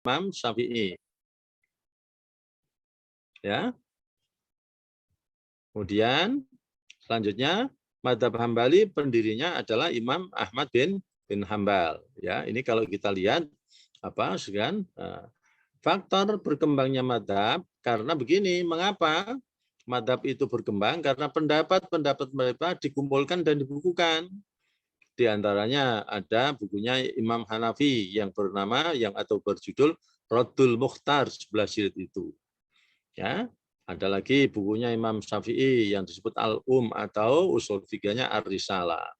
Imam Syafi'i. Ya. Kemudian selanjutnya mazhab Hambali pendirinya adalah Imam Ahmad bin Hambal. Ya, ini kalau kita lihat apa sekian faktor berkembangnya mazhab karena begini, mengapa mazhab itu berkembang? Karena pendapat-pendapat mereka dikumpulkan dan dibukukan. Di antaranya ada bukunya Imam Hanafi yang bernama atau berjudul Raddul Mukhtar 11 jilid itu. Ya, ada lagi bukunya Imam Syafi'i yang disebut Al-Um atau usul fikihnya Ar-Risalah.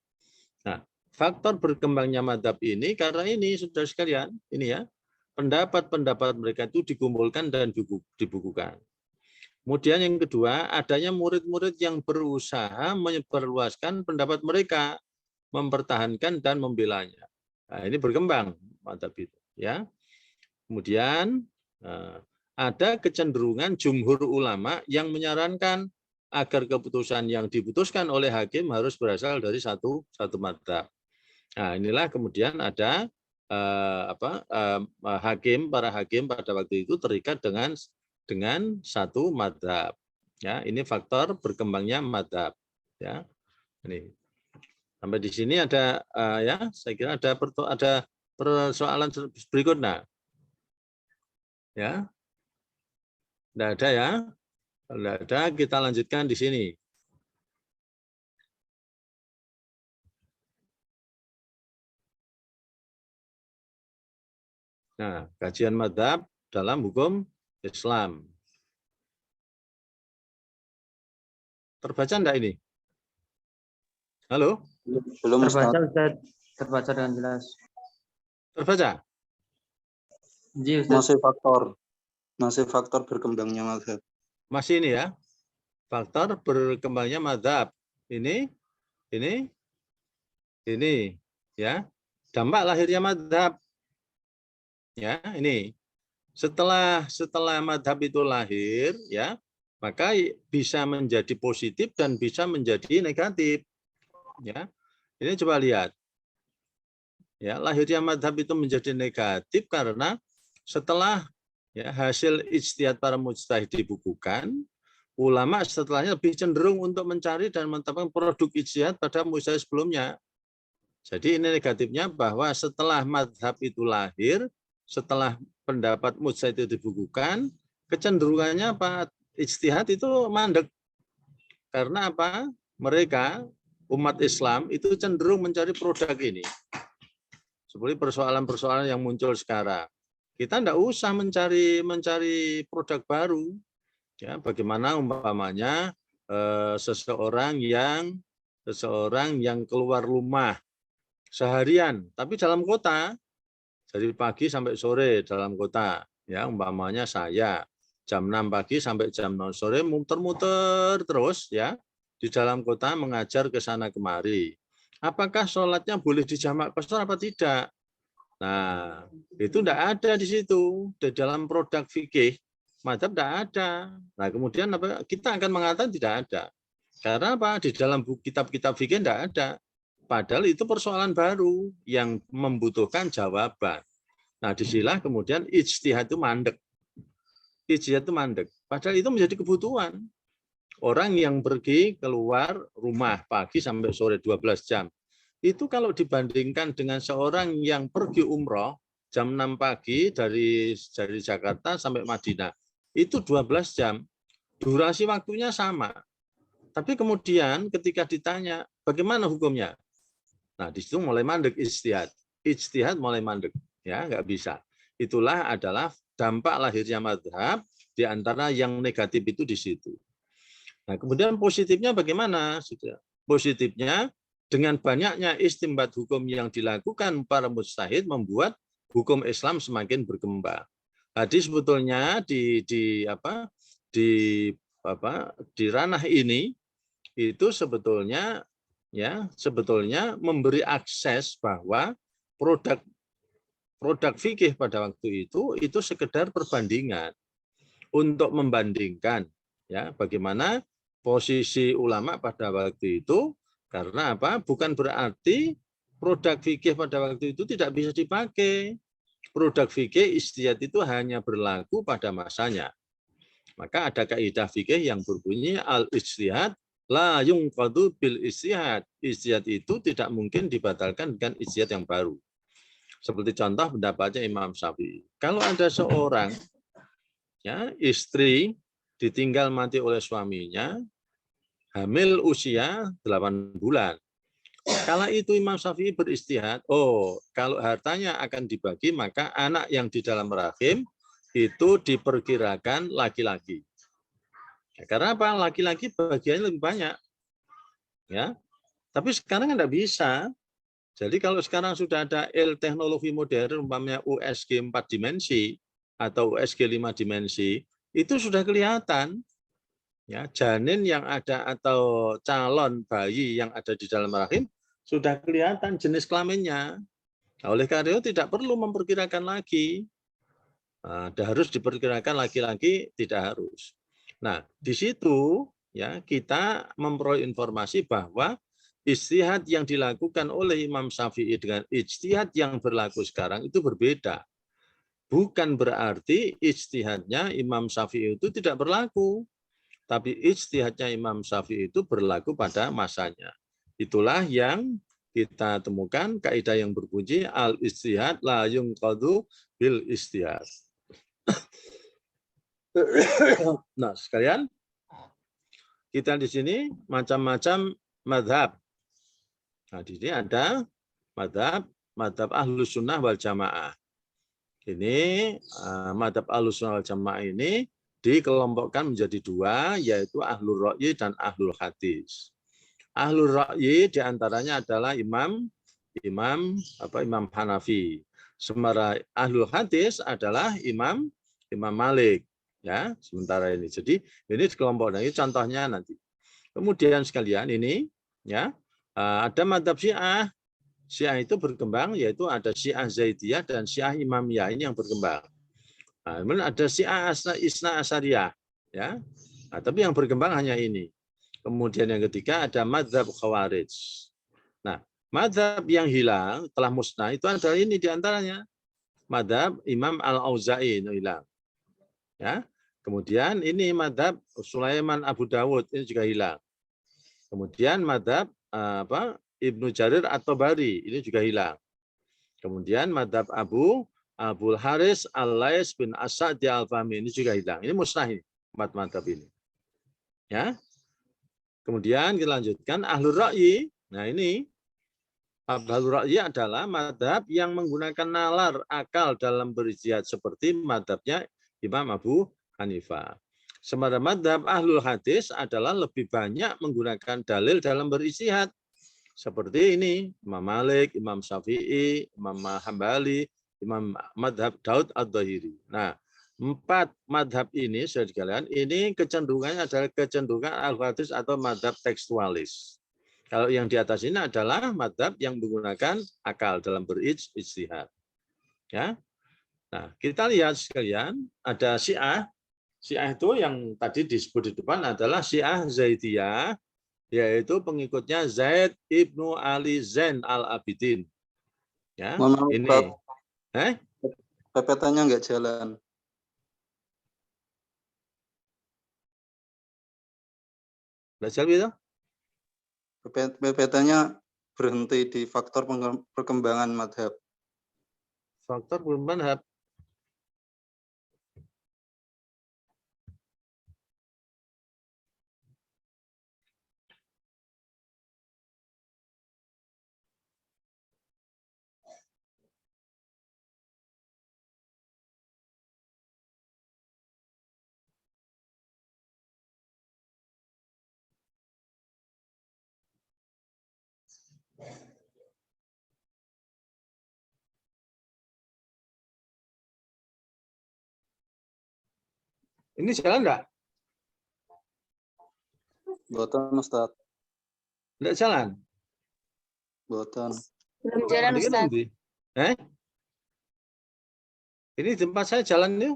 Nah, faktor berkembangnya mazhab ini karena ini saudara sekalian, ini ya, pendapat-pendapat mereka itu dikumpulkan dan dibukukan. Kemudian yang kedua, adanya murid-murid yang berusaha menyebarluaskan pendapat mereka, mempertahankan dan membelanya. Nah, ini berkembang mazhab itu, ya. Kemudian ada kecenderungan jumhur ulama yang menyarankan agar keputusan yang diputuskan oleh hakim harus berasal dari satu mazhab. Nah, inilah kemudian ada para hakim pada waktu itu terikat dengan satu mazhab. Ya, ini faktor berkembangnya mazhab. Ya, ini. Sampai di sini ada ya, saya kira ada persoalan berikutnya. Ya. Tidak ada ya. Kalau tidak ada, kita lanjutkan di sini. Nah, kajian mazhab dalam hukum Islam. Terbaca enggak ini? Halo? Belum, terbaca, Ustaz. Terbaca dengan jelas. Terbaca? Ji, Ustaz. Masih faktor berkembangnya mazhab. Masih ini ya. Faktor berkembangnya mazhab. Ini ya. Dampak lahirnya mazhab. Ya, ini. Setelah mazhab itu lahir, ya, maka bisa menjadi positif dan bisa menjadi negatif. Ya, ini coba lihat. Ya, lahirnya mazhab itu menjadi negatif karena setelah ya, hasil ijtihad para mujtahid dibukukan, ulama setelahnya lebih cenderung untuk mencari dan menetapkan produk ijtihad pada mujtahid sebelumnya. Jadi ini negatifnya bahwa setelah mazhab itu lahir, setelah pendapat mujtahid itu dibukukan, kecenderungannya apa? Ijtihad itu mandek. Karena apa? Mereka, umat Islam itu cenderung mencari produk ini. Seperti persoalan-persoalan yang muncul sekarang. Kita tidak usah mencari produk baru. Ya, bagaimana umpamanya seseorang yang keluar rumah seharian, tapi dalam kota, dari pagi sampai sore dalam kota. Ya, umpamanya saya jam 6 pagi sampai jam 0 sore muter-muter terus ya di dalam kota mengajar ke sana kemari. Apakah sholatnya boleh dijamak qasar apa tidak? Nah, itu tidak ada di situ. Di dalam produk fikih, mazhab tidak ada. Nah, kemudian apa? Kita akan mengatakan tidak ada. Karena apa? Di dalam kitab-kitab fikih tidak ada. Padahal itu persoalan baru yang membutuhkan jawaban. Nah, disinilah kemudian ijtihad itu mandek. Ijtihad itu mandek. Padahal itu menjadi kebutuhan. Orang yang pergi keluar rumah pagi sampai sore 12 jam. Itu kalau dibandingkan dengan seorang yang pergi umroh jam 6 pagi dari Jakarta sampai Madinah. Itu 12 jam. Durasi waktunya sama. Tapi kemudian ketika ditanya bagaimana hukumnya? Nah, di situ mulai mandek ijtihad. Ijtihad mulai mandek. Ya, nggak bisa. Itulah adalah dampak lahirnya mazhab, di antara yang negatif itu di situ. Nah, kemudian positifnya bagaimana? Positifnya dengan banyaknya istimbat hukum yang dilakukan para mujtahid membuat hukum Islam semakin berkembang. Jadi sebetulnya di ranah ini itu sebetulnya memberi akses bahwa produk fikih pada waktu itu sekedar perbandingan untuk membandingkan ya bagaimana posisi ulama pada waktu itu, karena apa? Bukan berarti produk fikih pada waktu itu tidak bisa dipakai. produk fikih ijtihad itu hanya berlaku pada masanya. Maka ada kaidah fikih yang berbunyi al-ijtihad la yunqadu bil ijtihad. Ijtihad itu tidak mungkin dibatalkan dengan ijtihad yang baru. Seperti contoh pendapatnya Imam Syafi'i. Kalau ada seorang ya istri ditinggal mati oleh suaminya, hamil usia 8 bulan. Kala itu Imam Syafi'i beristihad, kalau hartanya akan dibagi, maka anak yang di dalam rahim itu diperkirakan laki-laki. Ya, karena apa? Laki-laki bagiannya lebih banyak. Ya, tapi sekarang tidak bisa. Jadi kalau sekarang sudah ada teknologi modern, umpamanya USG 4 dimensi atau USG 5 dimensi, itu sudah kelihatan. Ya, janin yang ada atau calon bayi yang ada di dalam rahim sudah kelihatan jenis kelaminnya. Nah, oleh karena itu tidak perlu memperkirakan lagi. Nah, harus diperkirakan laki-laki, tidak harus. Nah, di situ ya kita memperoleh informasi bahwa ijtihad yang dilakukan oleh Imam Syafi'i dengan ijtihad yang berlaku sekarang itu berbeda. Bukan berarti ijtihadnya Imam Syafi'i itu tidak berlaku. Tapi ijtihadnya Imam Syafi'i itu berlaku pada masanya. Itulah yang kita temukan kaidah yang berbunyi al-ijtihad la yunqadu bil ijtihad. Nah, sekalian, kita di sini macam-macam mazhab. Nah, di sini ada mazhab Ahlus Sunnah wal Jamaah. Ini mazhab Ahlus Sunnah wal Jamaah ini dikelompokkan menjadi dua, yaitu Ahlul Ra'yi dan Ahlul Hadis. Ahlul Ra'yi diantaranya adalah Imam Hanafi. Sementara Ahlul Hadis adalah Imam Malik. Ya, sementara ini. Jadi ini dikelompokkan. Ini contohnya nanti. Kemudian sekalian ini, ya ada mazhab Syiah. Syiah itu berkembang, yaitu ada Syiah Zaidiyah dan Syiah Imamiyah ini yang berkembang. Nah, kemudian ada Syiah Isna Asyariyah, ya. Nah, tapi yang berkembang hanya ini. Kemudian yang ketiga ada mazhab Khawarij. Nah, mazhab yang hilang telah musnah itu adalah ini diantaranya mazhab Imam Al-Auza'i itu hilang. Ya. Kemudian ini mazhab Sulaiman Abu Dawud ini juga hilang. Kemudian mazhab Ibnu Jarir At-Tabari ini juga hilang. Kemudian mazhab Abul Haris Al-Lais bin Asad Al-Fahmi ini juga hilang. Ini musnah ini, empat mazhab ini. Ya. Kemudian kita lanjutkan Ahlul Ra'yi. Nah, ini Ahlul Ra'yi adalah mazhab yang menggunakan nalar akal dalam berijtihad seperti mazhabnya Imam Abu Hanifah. Sementara mazhab Ahlul Hadis adalah lebih banyak menggunakan dalil dalam berijtihad. Seperti ini, Imam Malik, Imam Syafi'i, Imam Hambali, Imam Madhab Daud Ad-Dhahiri. Nah, empat madhab ini, sudah dikalian, ini kecenderungannya adalah kecenderungan al-hadis atau madhab tekstualis. Kalau yang di atas ini adalah madhab yang menggunakan akal dalam berijtihad. Ya. Nah, kita lihat sekalian, ada Syiah. Syiah itu yang tadi disebut di depan adalah Syiah Zaidiyah, yaitu pengikutnya Zaid ibnu Ali Zain al-Abidin. Ya, ini. PPT-nya nggak jalan. Nggak jalan itu? PPT-nya berhenti di faktor perkembangan madhab. Faktor perkembangan. Ini jalan enggak? Boten, Ustaz. Enggak jalan? Boten. Belum jalan, Ustaz. Ini tempat saya jalan nih.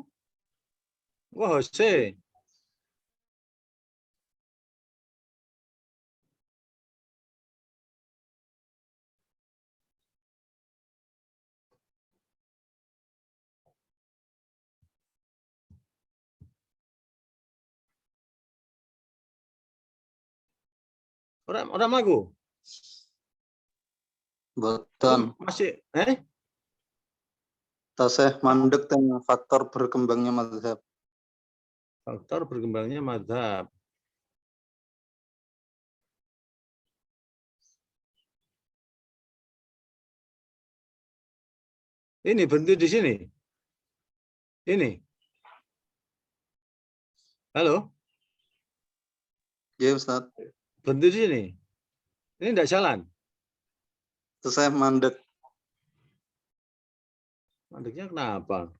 Wah, Jose. Orang mlaku. Boten. Masih Tasih mandek teng faktor berkembangnya mazhab. faktor berkembangnya mazhab. Ini berhenti di sini. Ini. Halo, Ya Ustaz. berhenti di sini. Ini enggak jalan. Tasih mandek. Mandeknya kenapa?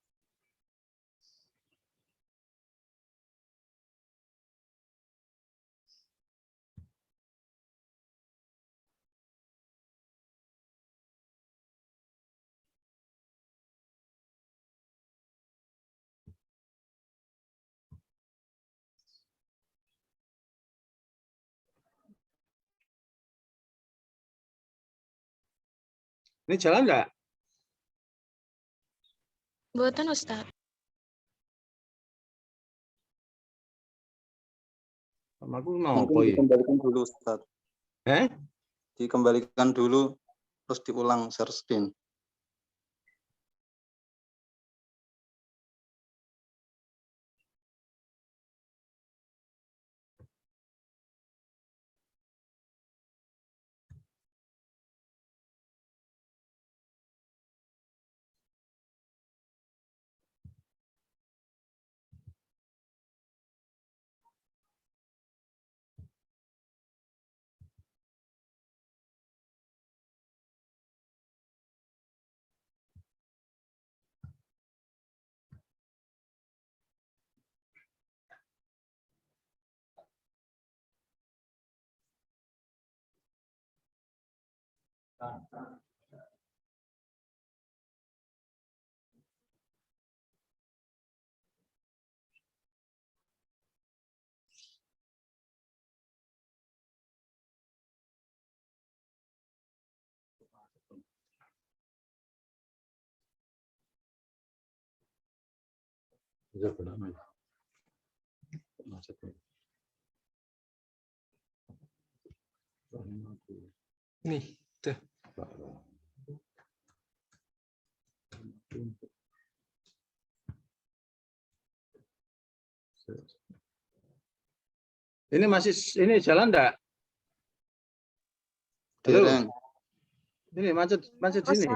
Ini jalan enggak? Mboten Ustaz. Sama aku Mungkin nopo iki? dikembalikan dulu Ustaz. Eh? Dikembalikan dulu terus diulang share screen. Nih, tuh. Ini ini jalan enggak? Halo, Dereng. ini macet sini.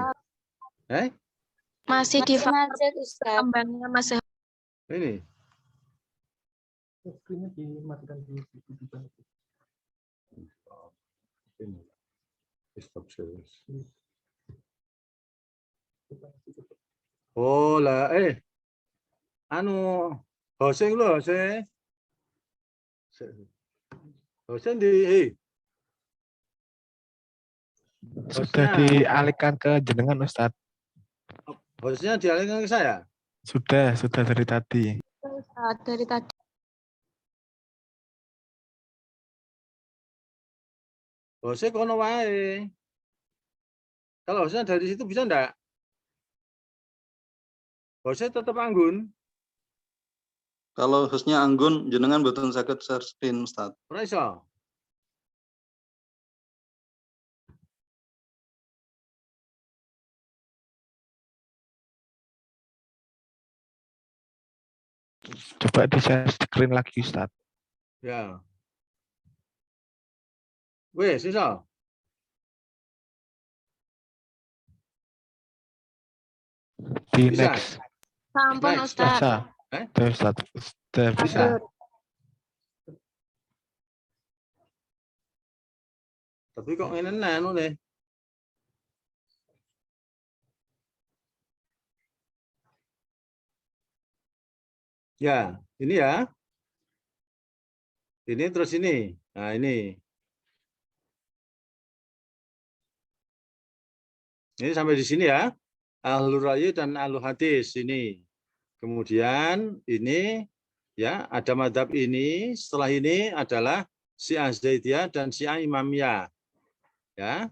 Masih di faktor Macet Ustaz. perkembangannya mazhab. Ini. Screen-nya dimatikan dulu. Ini. Stop service. Oh lah, anu, hoseng lo, hoseng. Hoseng di, Sudah dialihkan ke jenengan Ustaz. hostnya dialihkan ke saya. Sudah dari tadi. Ustaz, dari tadi. Hostnya kono wae. Kalau hostnya dari situ bisa enggak? Hostnya tetap anggun. Kalau hostnya anggun, jenengan boten saged share screen Ustaz. Ora iso. Coba di share screen lagi Ustaz. Ya. Wes, iso. Di Bisa. next. Sampun Next. Ustaz. Bisa. Tuh, Ustaz. Sudah bisa. Atur. Tapi kok ngene anu nih. Ya, ini ya. Ini terus ini. Nah, ini. Ini sampai di sini ya. Ahlul Ra'yi dan Ahlul Hadis ini. Kemudian ini ya, ada madhab ini, setelah ini adalah Syiah Zaidiyah dan Syiah Imamiyah. Ya.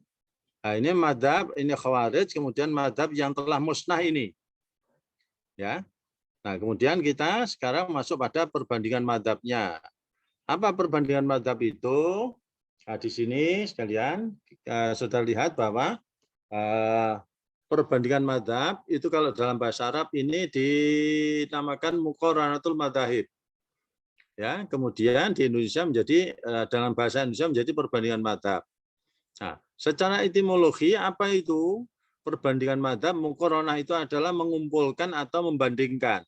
Nah, ini madhab, ini Khawarij, kemudian madhab yang telah musnah ini. Ya. Nah, kemudian kita sekarang masuk pada perbandingan madhabnya. Apa perbandingan madhab itu? Nah, di sini sekalian saudara lihat bahwa perbandingan madzhab itu kalau dalam bahasa Arab ini dinamakan muqaranatul madzahib. Ya, kemudian di Indonesia menjadi dalam bahasa Indonesia menjadi perbandingan madzhab. Nah, secara etimologi apa itu perbandingan madzhab? Muqaranah itu adalah mengumpulkan atau membandingkan.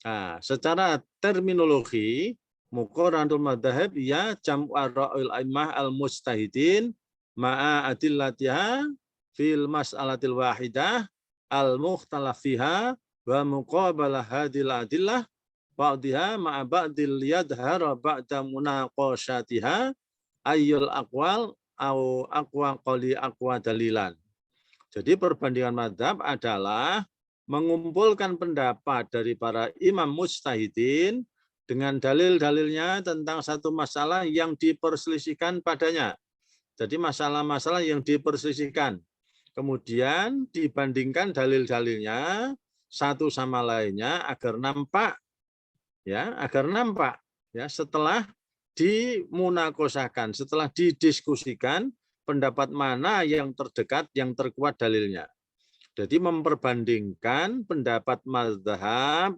Nah, secara terminologi muqaranatul madzahib ya jam'u ara'il a'immah al-mujtahidin ma'a adillatiha fil mas'alatil wahidah al-mukhtalaf fiha wa muqabalah hadil adillah ba'diha ma'a ba'dil yadhara ba'da munaqashatiha ayyul aqwal au aqwa qali aqwa dalilan. Jadi perbandingan madzhab adalah mengumpulkan pendapat dari para imam mujtahidin dengan dalil-dalilnya tentang satu masalah yang diperselisihkan padanya. Jadi masalah-masalah yang diperselisihkan. Kemudian dibandingkan dalil-dalilnya satu sama lainnya agar nampak setelah dimunakosahkan, setelah didiskusikan pendapat mana yang terdekat, yang terkuat dalilnya. Jadi memperbandingkan pendapat mazhab,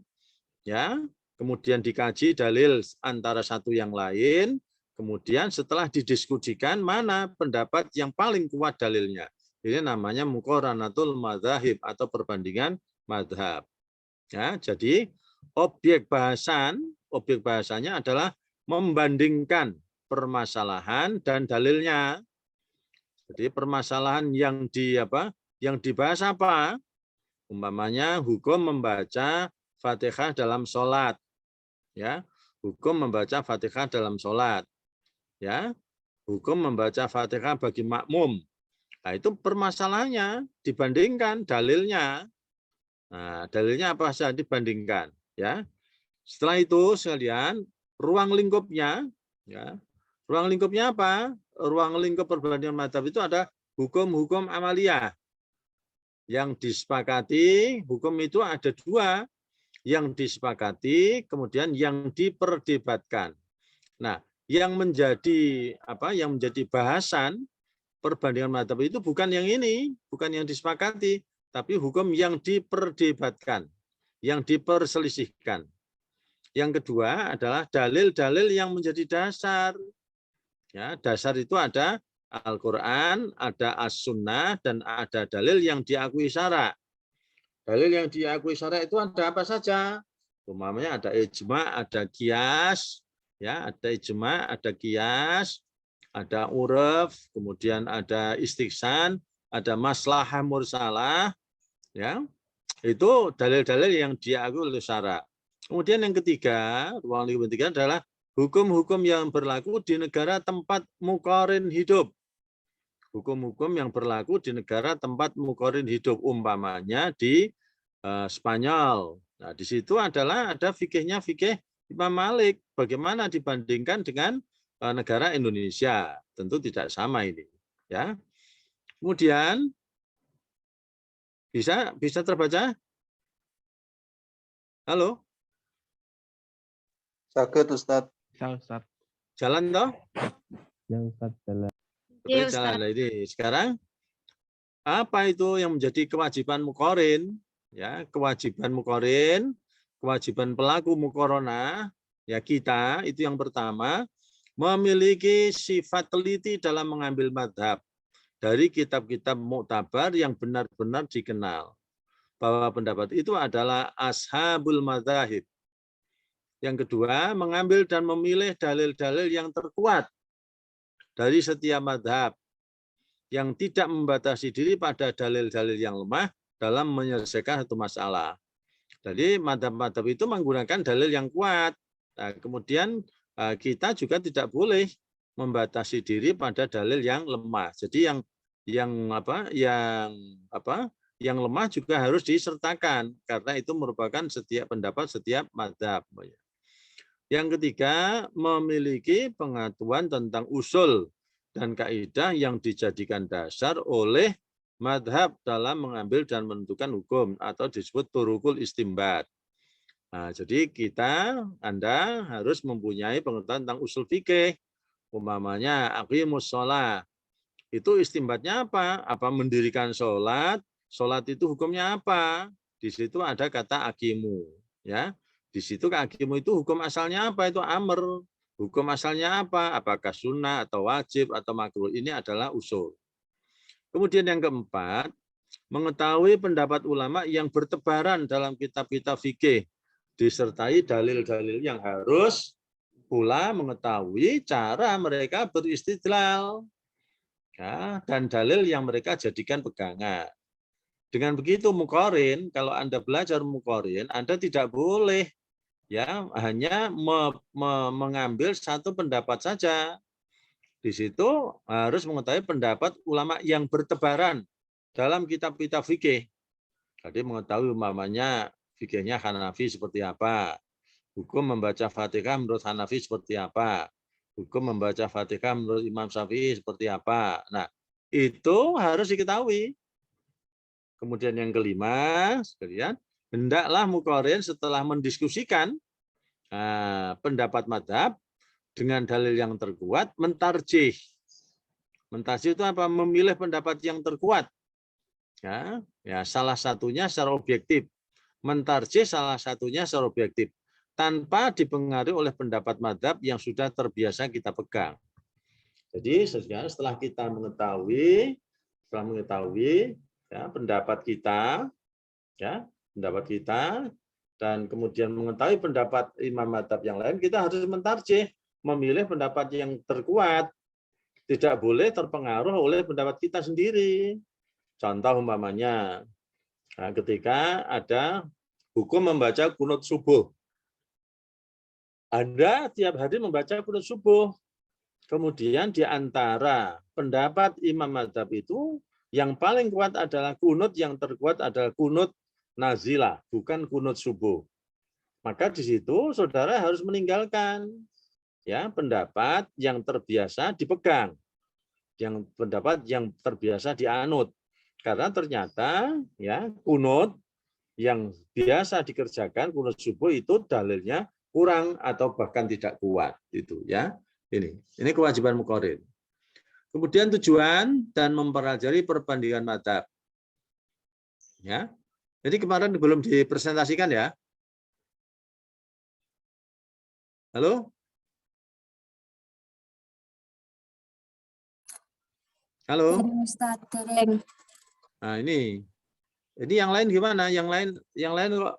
ya, kemudian dikaji dalil antara satu yang lain, kemudian setelah didiskusikan mana pendapat yang paling kuat dalilnya. Ini namanya muqaranatul madzahib atau perbandingan mazhab. Ya, jadi objek bahasanya adalah membandingkan permasalahan dan dalilnya. Jadi permasalahan yang dibahas apa? Umpamanya hukum membaca Fatihah dalam sholat, ya, hukum membaca Fatihah dalam sholat, ya, hukum membaca Fatihah bagi makmum. Nah, itu permasalahannya dibandingkan dalilnya. Nah, dalilnya apa saja dibandingkan, ya. Setelah itu sekalian ruang lingkupnya, ya, ruang lingkupnya apa? Ruang lingkup perbandingan madzhab itu ada hukum-hukum amaliyah. Yang disepakati, hukum itu ada dua, yang disepakati, kemudian yang diperdebatkan. Nah, yang menjadi bahasan perbandingan madzhab itu bukan yang ini, bukan yang disepakati, tapi hukum yang diperdebatkan, yang diperselisihkan. Yang kedua adalah dalil-dalil yang menjadi dasar. Ya, dasar itu ada Al-Quran, ada As-Sunnah, dan ada dalil yang diakui syara. Dalil yang diakui syara itu ada apa saja? Umpamanya ada ijma, ada qiyas, ya, ada ijma, ada qiyas, ada uruf, kemudian ada istiqsan, ada maslahah mursalah, ya. Itu dalil-dalil yang diakui oleh syara. Kemudian yang ketiga, ruang lingkup ketiga adalah hukum-hukum yang berlaku di negara tempat muqarin hidup. Hukum-hukum yang berlaku di negara tempat muqarin hidup, umpamanya di Spanyol. Nah, di situ adalah ada fikihnya fikih Imam Malik. Bagaimana dibandingkan dengan negara Indonesia? Tentu tidak sama ini, ya. Kemudian bisa terbaca? Halo? Sakit Ustaz. Bisa Ustaz. Jalan toh? Ya Ustaz, jalan. Iya, Jalan. Ustaz. Nah, ini sekarang apa itu yang menjadi kewajiban muqarin? Ya, kewajiban muqarin, kewajiban pelaku muqaranah, ya kita itu yang pertama memiliki sifat teliti dalam mengambil mazhab dari kitab-kitab muktabar yang benar-benar dikenal. Bahwa pendapat itu adalah ashabul madzahib. Yang kedua, mengambil dan memilih dalil-dalil yang terkuat dari setiap mazhab yang tidak membatasi diri pada dalil-dalil yang lemah dalam menyelesaikan satu masalah. Jadi mazhab-mazhab itu menggunakan dalil yang kuat. Nah, kemudian kita juga tidak boleh membatasi diri pada dalil yang lemah. Jadi yang lemah juga harus disertakan karena itu merupakan setiap pendapat setiap mazhab. Yang ketiga, memiliki pengetahuan tentang usul dan kaidah yang dijadikan dasar oleh mazhab dalam mengambil dan menentukan hukum atau disebut turukul istimbat. Nah, jadi Anda harus mempunyai pengetahuan tentang usul fikih, Umpamanya aqimus shalah. Itu istimbatnya apa? Apa mendirikan sholat? Sholat itu hukumnya apa? Di situ ada kata aqimu, ya. Di situ aqimu itu hukum asalnya apa? Itu amr. Hukum asalnya apa? Apakah sunnah atau wajib atau makruh? Ini adalah usul. Kemudian yang keempat, mengetahui pendapat ulama yang bertebaran dalam kitab-kitab fikih, disertai dalil-dalil yang harus pula mengetahui cara mereka beristidlal, ya, dan dalil yang mereka jadikan pegangan. Dengan begitu muqarin, kalau Anda belajar muqarin, Anda tidak boleh ya hanya mengambil satu pendapat saja. Di situ harus mengetahui pendapat ulama yang bertebaran dalam kitab-kitab fikih. Jadi mengetahui umpamanya fikihnya Hanafi seperti apa, hukum membaca Fatihah menurut Hanafi seperti apa, hukum membaca Fatihah menurut Imam Syafi'i seperti apa. Nah, itu harus diketahui. Kemudian yang kelima, sekalian, hendaklah muqarin setelah mendiskusikan pendapat mazhab dengan dalil yang terkuat, mentarjih. Mentarjih itu apa? Memilih pendapat yang terkuat. Ya, salah satunya secara objektif. Mentarjih salah satunya secara objektif. Tanpa dipengaruhi oleh pendapat mazhab yang sudah terbiasa kita pegang. Jadi setelah kita mengetahui ya, pendapat kita, dan kemudian mengetahui pendapat imam mazhab yang lain, kita harus mentarjih, memilih pendapat yang terkuat, tidak boleh terpengaruh oleh pendapat kita sendiri. Contoh umpamanya, ketika ada hukum membaca qunut subuh, Anda tiap hari membaca qunut subuh, kemudian di antara pendapat imam mazhab itu, yang paling kuat adalah kunut, yang terkuat adalah kunut nazilah, bukan kunut subuh. Maka di situ saudara harus meninggalkan ya pendapat yang terbiasa dipegang, yang pendapat yang terbiasa dianut. Karena ternyata ya kunut yang biasa dikerjakan kunut subuh itu dalilnya kurang atau bahkan tidak kuat itu ya. Ini kewajiban muqarin. Kemudian tujuan dan mempelajari perbandingan mazhab. Ya. Jadi kemarin belum dipresentasikan ya. Halo? Halo? Nah, ini yang lain gimana? Yang lain kok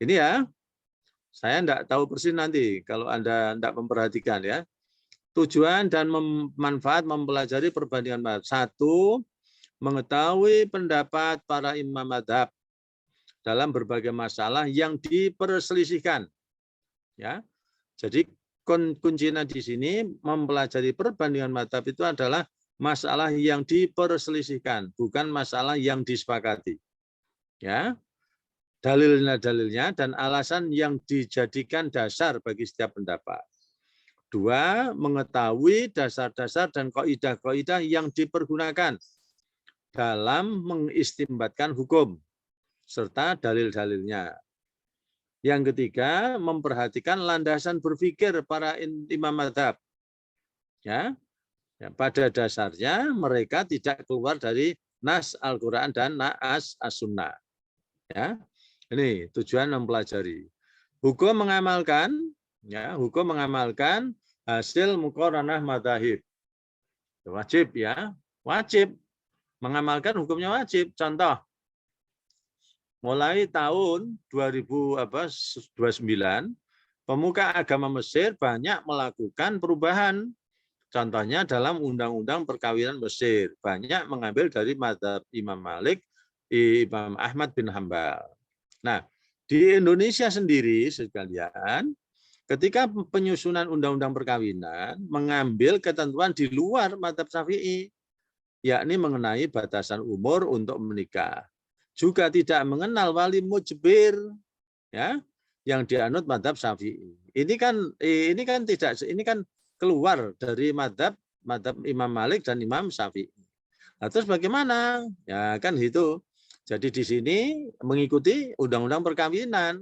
Ini ya. Saya enggak tahu persis nanti kalau Anda enggak memperhatikan ya. Tujuan dan manfaat mempelajari perbandingan mazhab. 1, mengetahui pendapat para imam mazhab dalam berbagai masalah yang diperselisihkan. Ya. Jadi kuncinya di sini mempelajari perbandingan mazhab itu adalah masalah yang diperselisihkan, bukan masalah yang disepakati. Ya. Dalilnya dan alasan yang dijadikan dasar bagi setiap pendapat. 2, mengetahui dasar-dasar dan kaidah-kaidah yang dipergunakan dalam mengistimbatkan hukum serta dalil-dalilnya. Yang ketiga, memperhatikan landasan berpikir para imam mazhab. Ya, pada dasarnya mereka tidak keluar dari nas Al-Quran dan nas As-Sunnah. Ya. Ini tujuan mempelajari. Hukum mengamalkan hasil muqaranah madzhab. Wajib ya, wajib. Mengamalkan hukumnya wajib. Contoh, mulai tahun 2029, pemuka agama Mesir banyak melakukan perubahan. Contohnya dalam undang-undang perkawinan Mesir. Banyak mengambil dari mazhab Imam Malik, Imam Ahmad bin Hambal. Nah, di Indonesia sendiri sekalian, ketika penyusunan undang-undang perkawinan mengambil ketentuan di luar mazhab Syafi'i, yakni mengenai batasan umur untuk menikah. Juga tidak mengenal wali mujbir, ya, yang dianut mazhab Syafi'i. Ini kan keluar dari mazhab Imam Malik dan Imam Syafi'i. Nah, terus bagaimana? Ya kan itu. Jadi di sini mengikuti undang-undang perkawinan.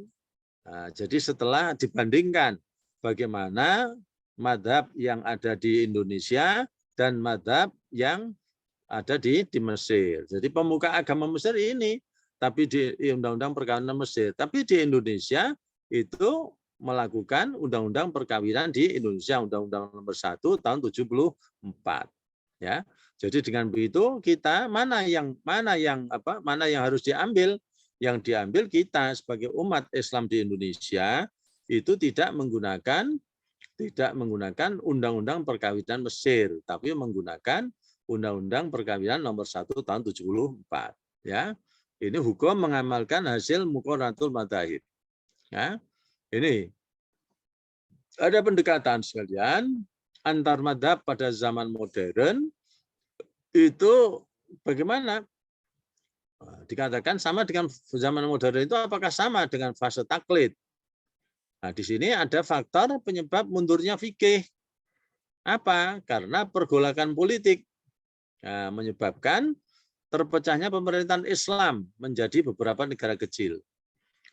Nah, jadi setelah dibandingkan bagaimana madhab yang ada di Indonesia dan madhab yang ada di Mesir. Jadi pemuka agama Mesir ini, tapi di Undang-Undang Perkawinan Mesir. Tapi di Indonesia itu melakukan Undang-Undang Perkawinan di Indonesia, Undang-Undang Nomor 1 tahun 74. Ya, jadi dengan begitu kita mana yang harus diambil? Yang diambil kita sebagai umat Islam di Indonesia itu tidak menggunakan Undang-Undang Perkawinan Mesir, tapi menggunakan Undang-Undang Perkawinan Nomor 1 tahun 74. Ya, ini hukum mengamalkan hasil Muqarraratul Madzahib. Ya, ini ada pendekatan sekalian antar madhab pada zaman modern itu bagaimana? Dikatakan sama dengan zaman modern itu apakah sama dengan fase taklid? Nah, di sini ada faktor penyebab mundurnya fikih. Apa? Karena pergolakan politik menyebabkan terpecahnya pemerintahan Islam menjadi beberapa negara kecil.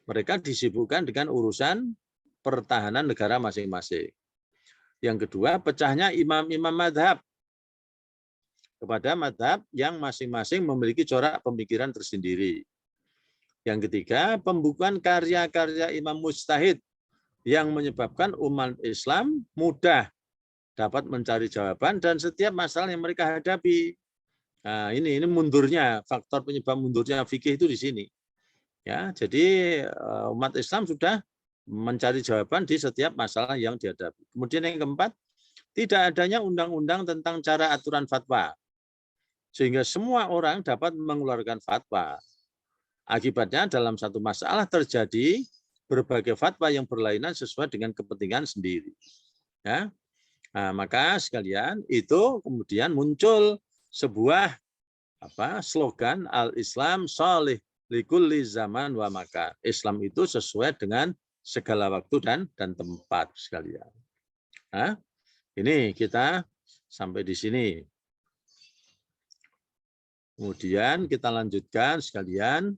Mereka disibukkan dengan urusan pertahanan negara masing-masing. Yang kedua, pecahnya imam-imam madhab kepada madhab yang masing-masing memiliki corak pemikiran tersendiri. Yang ketiga, pembukuan karya-karya imam mujtahid yang menyebabkan umat Islam mudah dapat mencari jawaban dan setiap masalah yang mereka hadapi. Nah, ini mundurnya, faktor penyebab mundurnya fikih itu di sini. Ya, jadi umat Islam sudah mencari jawaban di setiap masalah yang dihadapi. Kemudian yang keempat, tidak adanya undang-undang tentang cara aturan fatwa, sehingga semua orang dapat mengeluarkan fatwa. Akibatnya dalam satu masalah terjadi berbagai fatwa yang berlainan sesuai dengan kepentingan sendiri. Ya. Nah, maka sekalian itu kemudian muncul sebuah slogan al-Islam sholih likulli zaman wa makan. Islam itu sesuai dengan segala waktu dan tempat sekalian. Nah, ini kita sampai di sini. Kemudian kita lanjutkan sekalian.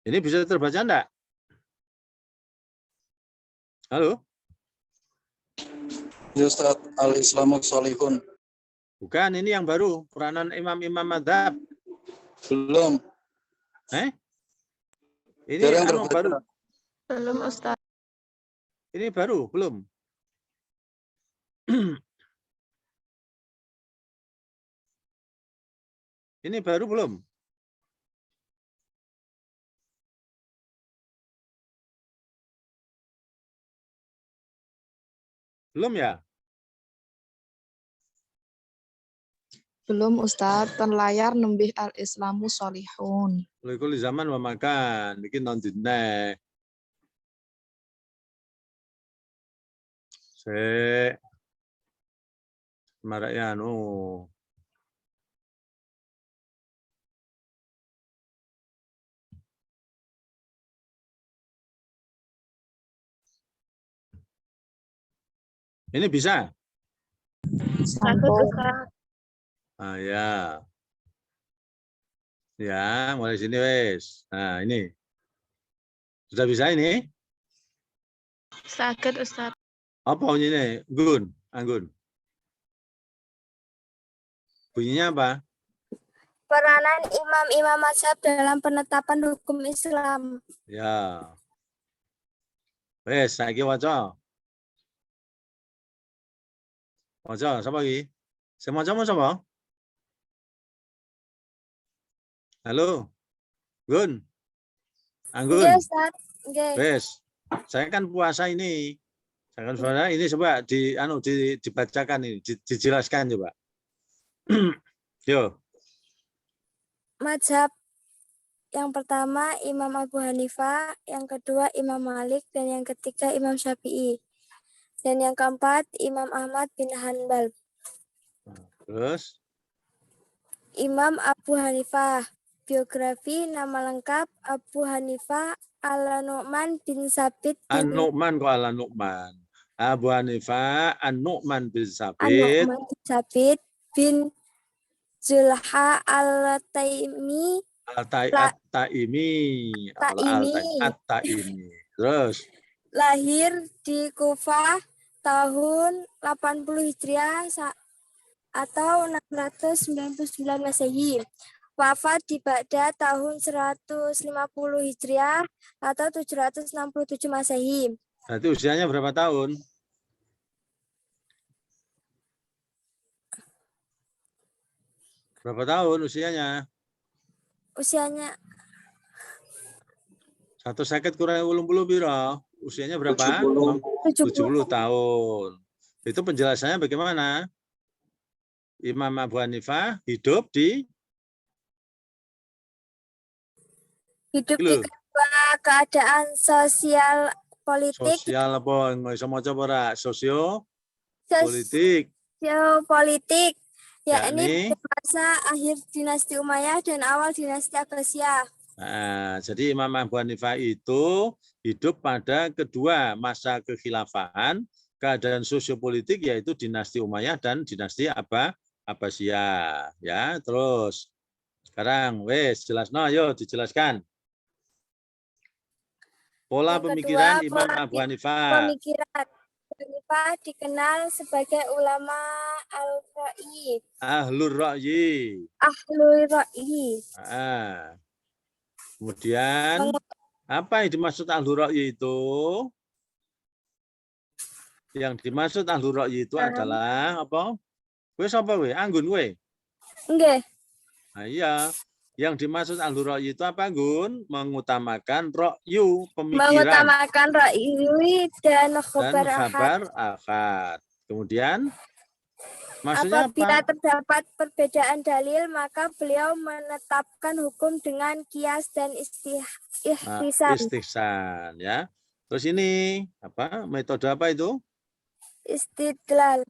Ini bisa terbaca enggak? Halo? Ya Ustaz, al-Islamu sholihun. Bukan, ini yang baru. Peranan imam-imam madhab. Belum. Ini Jarang baru. terbaca. Belum Ustaz. Ini baru, belum. Ini baru belum? Belum ya? Belum Ustadz, ten layar nembih al-Islamu sholihun. Lekul zaman memakan, bikin non dineh. Marakyan, oh. Ini bisa? Sakit Ustaz. Ah, ya. Ya, mulai sini wes. Nah, ini. Sudah bisa ini? Sakit Ustaz. Apa bunyinya? Gun, Anggun. Bunyinya apa? Peranan imam-imam mazhab dalam penetapan hukum Islam. Ya. Wes, saiki waca. Waca, sapa iki? Sing maca sapa? Halo. Gun. Anggun. Nggih, Ustaz. Nggih. Wes. Saya kan puasa ini. Saya kan puasa ini coba dibacakan ini, dijelaskan coba. Yo. Mazhab yang pertama Imam Abu Hanifah, yang kedua Imam Malik, dan yang ketiga Imam Syafi'i. Dan yang keempat Imam Ahmad bin Hanbal. Terus? Imam Abu Hanifah. Biografi nama lengkap Abu Hanifah Al-Nu'man bin Sabit bin An-Nu'man kok ala Nu'man. Abu Hanifah An-Nu'man bin Sabit An-Nu'man bin Sabit bin Zulha Al-Taimi At-Taimi. At-Taimi. Terus lahir di Kufah tahun 80 Hijriah atau 699 Masehi. Wafat di Baghdad tahun 150 Hijriah atau 767 Masehi. berarti usianya berapa tahun? Berapa tahun usianya? Usianya 150 kurang 80 piro? Usianya berapa? 70. 70 tahun. Itu penjelasannya bagaimana? Imam Abu Hanifah hidup di kedua keadaan sosial politik, sosial apa? Nggak bisa maca ora? Sosio politik. geopolitik, yakni Yakni? masa akhir dinasti Umayyah dan awal dinasti Abbasiyah. Nah, jadi Imam Abu Hanifah itu hidup pada kedua masa kekhilafahan, keadaan sosiopolitik yaitu dinasti Umayyah dan dinasti Abbasiyah. Ya, terus sekarang wes jelasno, ayo dijelaskan. Pola Yang pemikiran kedua, Imam pola Abu Hanifah. Pemikiran Abu Hanifah dikenal sebagai ulama al-ra'i, Ahlur Ra'yi. ahlul ra'i. Ah. Kemudian apa yang dimaksud Ahlur Ra'yi itu? Yang dimaksud Ahlur Ra'yi itu adalah apa? Wes apa we? Anggun we? Nggih, Nah, iya. Yang dimaksud Ahlur Ra'yi itu apa, Anggun? Mengutamakan ra'yu, pemikiran mengutamakan ra'i dan dan khabar ahad. khabar ahad. Kemudian maksudnya Apabila apa? terdapat perbedaan dalil, maka beliau menetapkan hukum dengan kias dan Nah, ihtisan. istihsan ya. Terus ini apa? Metode apa itu? Istidlal.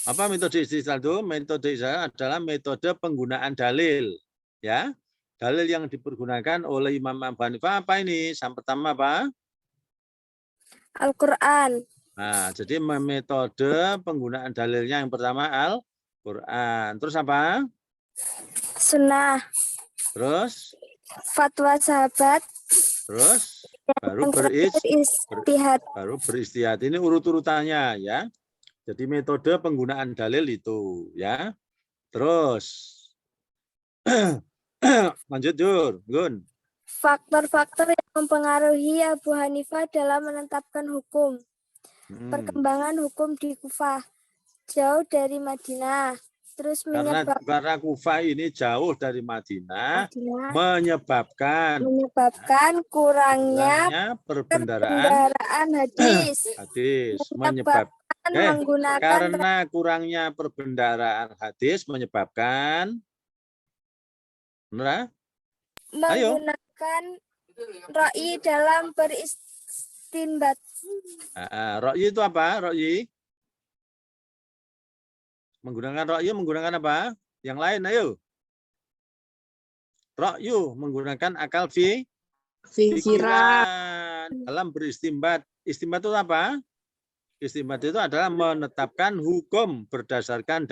Apa metode istihsan itu? Metode istihsan adalah metode penggunaan dalil. Ya, dalil yang dipergunakan oleh Imam Abu Hanifah apa ini? Yang pertama apa? Al-Quran. Nah, jadi metode penggunaan dalilnya yang pertama Al-Quran. Terus apa? Sunnah. Terus? Fatwa sahabat. Terus? Baru Yang terakhir istihad. baru beristihad. Ini urut-urutannya ya. Jadi metode penggunaan dalil itu ya. Terus lanjut Jur, Gun. Faktor-faktor yang mempengaruhi Abu Hanifah dalam menetapkan hukum. Perkembangan hukum di Kufah jauh dari Madinah. Terus Karena Kufah ini jauh dari Madinah, menyebabkan kurangnya perbendaharaan hadis. Menyebabkan karena kurangnya perbendaharaan hadis menyebabkan menggunakan ra'i dalam beristinbat. Ra'i itu apa? Ra'i menggunakan apa? Yang lain ayo. Ra'yu menggunakan akal pikiran dalam beristimbat. Istimbat itu apa? Istimbat itu adalah menetapkan hukum berdasarkan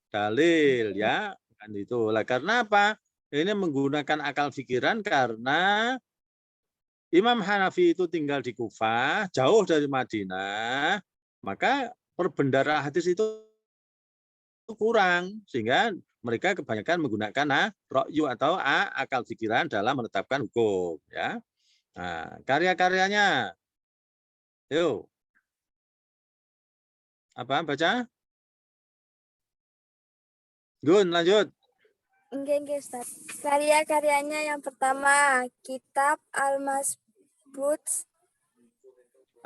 dalil ya. Kan itu. Lah karena apa? Ini menggunakan akal pikiran karena Imam Hanafi itu tinggal di Kufah, jauh dari Madinah, maka perbendaharaan hadis itu kurang sehingga mereka kebanyakan menggunakan ra'yu atau akal pikiran dalam menetapkan hukum ya. Nah, karya-karyanya yuk apa baca Gun lanjut. Enggak, Ustaz. Karya-karyanya yang pertama kitab Al-Masbut,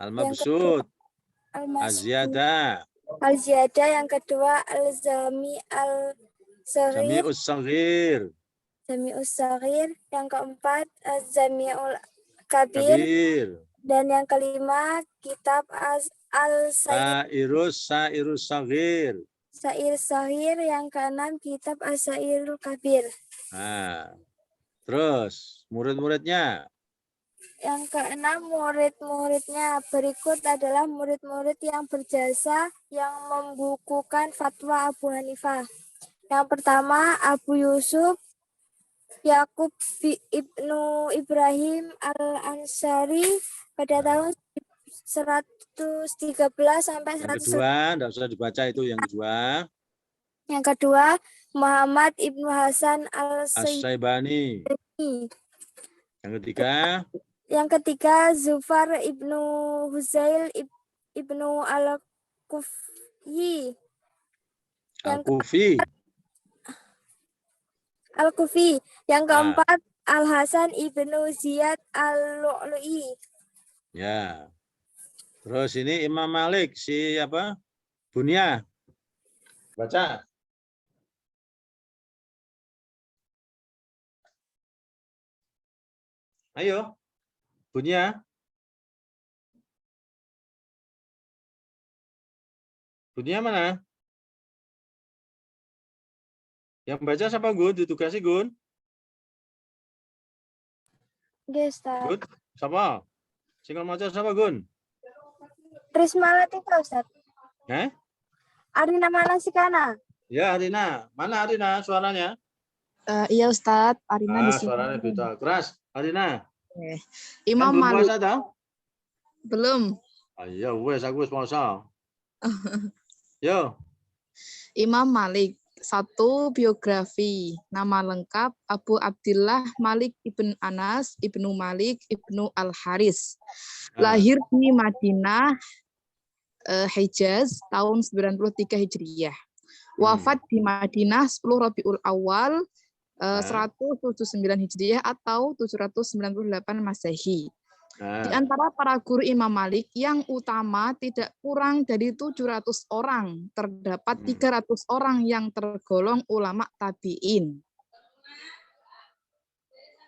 Al-Mabsut, Az-Ziyadah, Al-Ziyadah, yang kedua Al-Zami Al-Saghir, Jami'us Saghir, yang keempat Az-Zami'ul Kabir, dan yang kelima kitab Sairus Saghir. Sair Saghir, yang keenam kitab As-Sairul Kabir. Nah, murid-muridnya. Yang keenam, murid-muridnya. Berikut adalah murid-murid yang berjasa yang membukukan fatwa Abu Hanifah. Yang pertama, Abu Yusuf Yakub Ibnu Ibrahim Al-Ansari pada tahun 113 sampai Yang 100. kedua, enggak usah dibaca itu yang kedua. Yang kedua, Muhammad Ibnu Hasan Al-Sayyidi. As-Saibani. Yang ketiga, Yang ketiga, Zufar Ibnu Huzail Ibnu Al-Kufi. Al-Kufi. Al-Kufi. Yang Ah. keempat, Al-Hasan Ibnu Ziyad Al-Lu'lu'i. Ya. Terus ini Imam Malik, si apa? Bunya. Baca. Ayo. Bunya. Bunya mana? Yang baca siapa, Gun? Ditugasi, Gun? Nggih, Ustaz. Gun? Siapa? Singkat maca siapa, Gun? Risma Latifah, Ustaz. Arina Manasikana. Ya, Arina. Mana Arina suaranya? Iya Ustadz, Arina di sini. Suaranya beda. Keras. Arina. Imam Kan belum Malik puasa, tau? belum. Ayo, wes aku wes puasa. Yo. Imam Malik. Satu, biografi. Nama lengkap Abu Abdillah Malik ibn Anas ibnu Malik ibnu Al-Haris. Lahir di Madinah, Hijaz, tahun 93 Hijriyah. Wafat di Madinah 10 Rabiul Awal, 179 Hijriyah atau 798 Masehi. Di antara para guru Imam Malik yang utama tidak kurang dari 700 orang, terdapat 300 orang yang tergolong ulama tabi'in.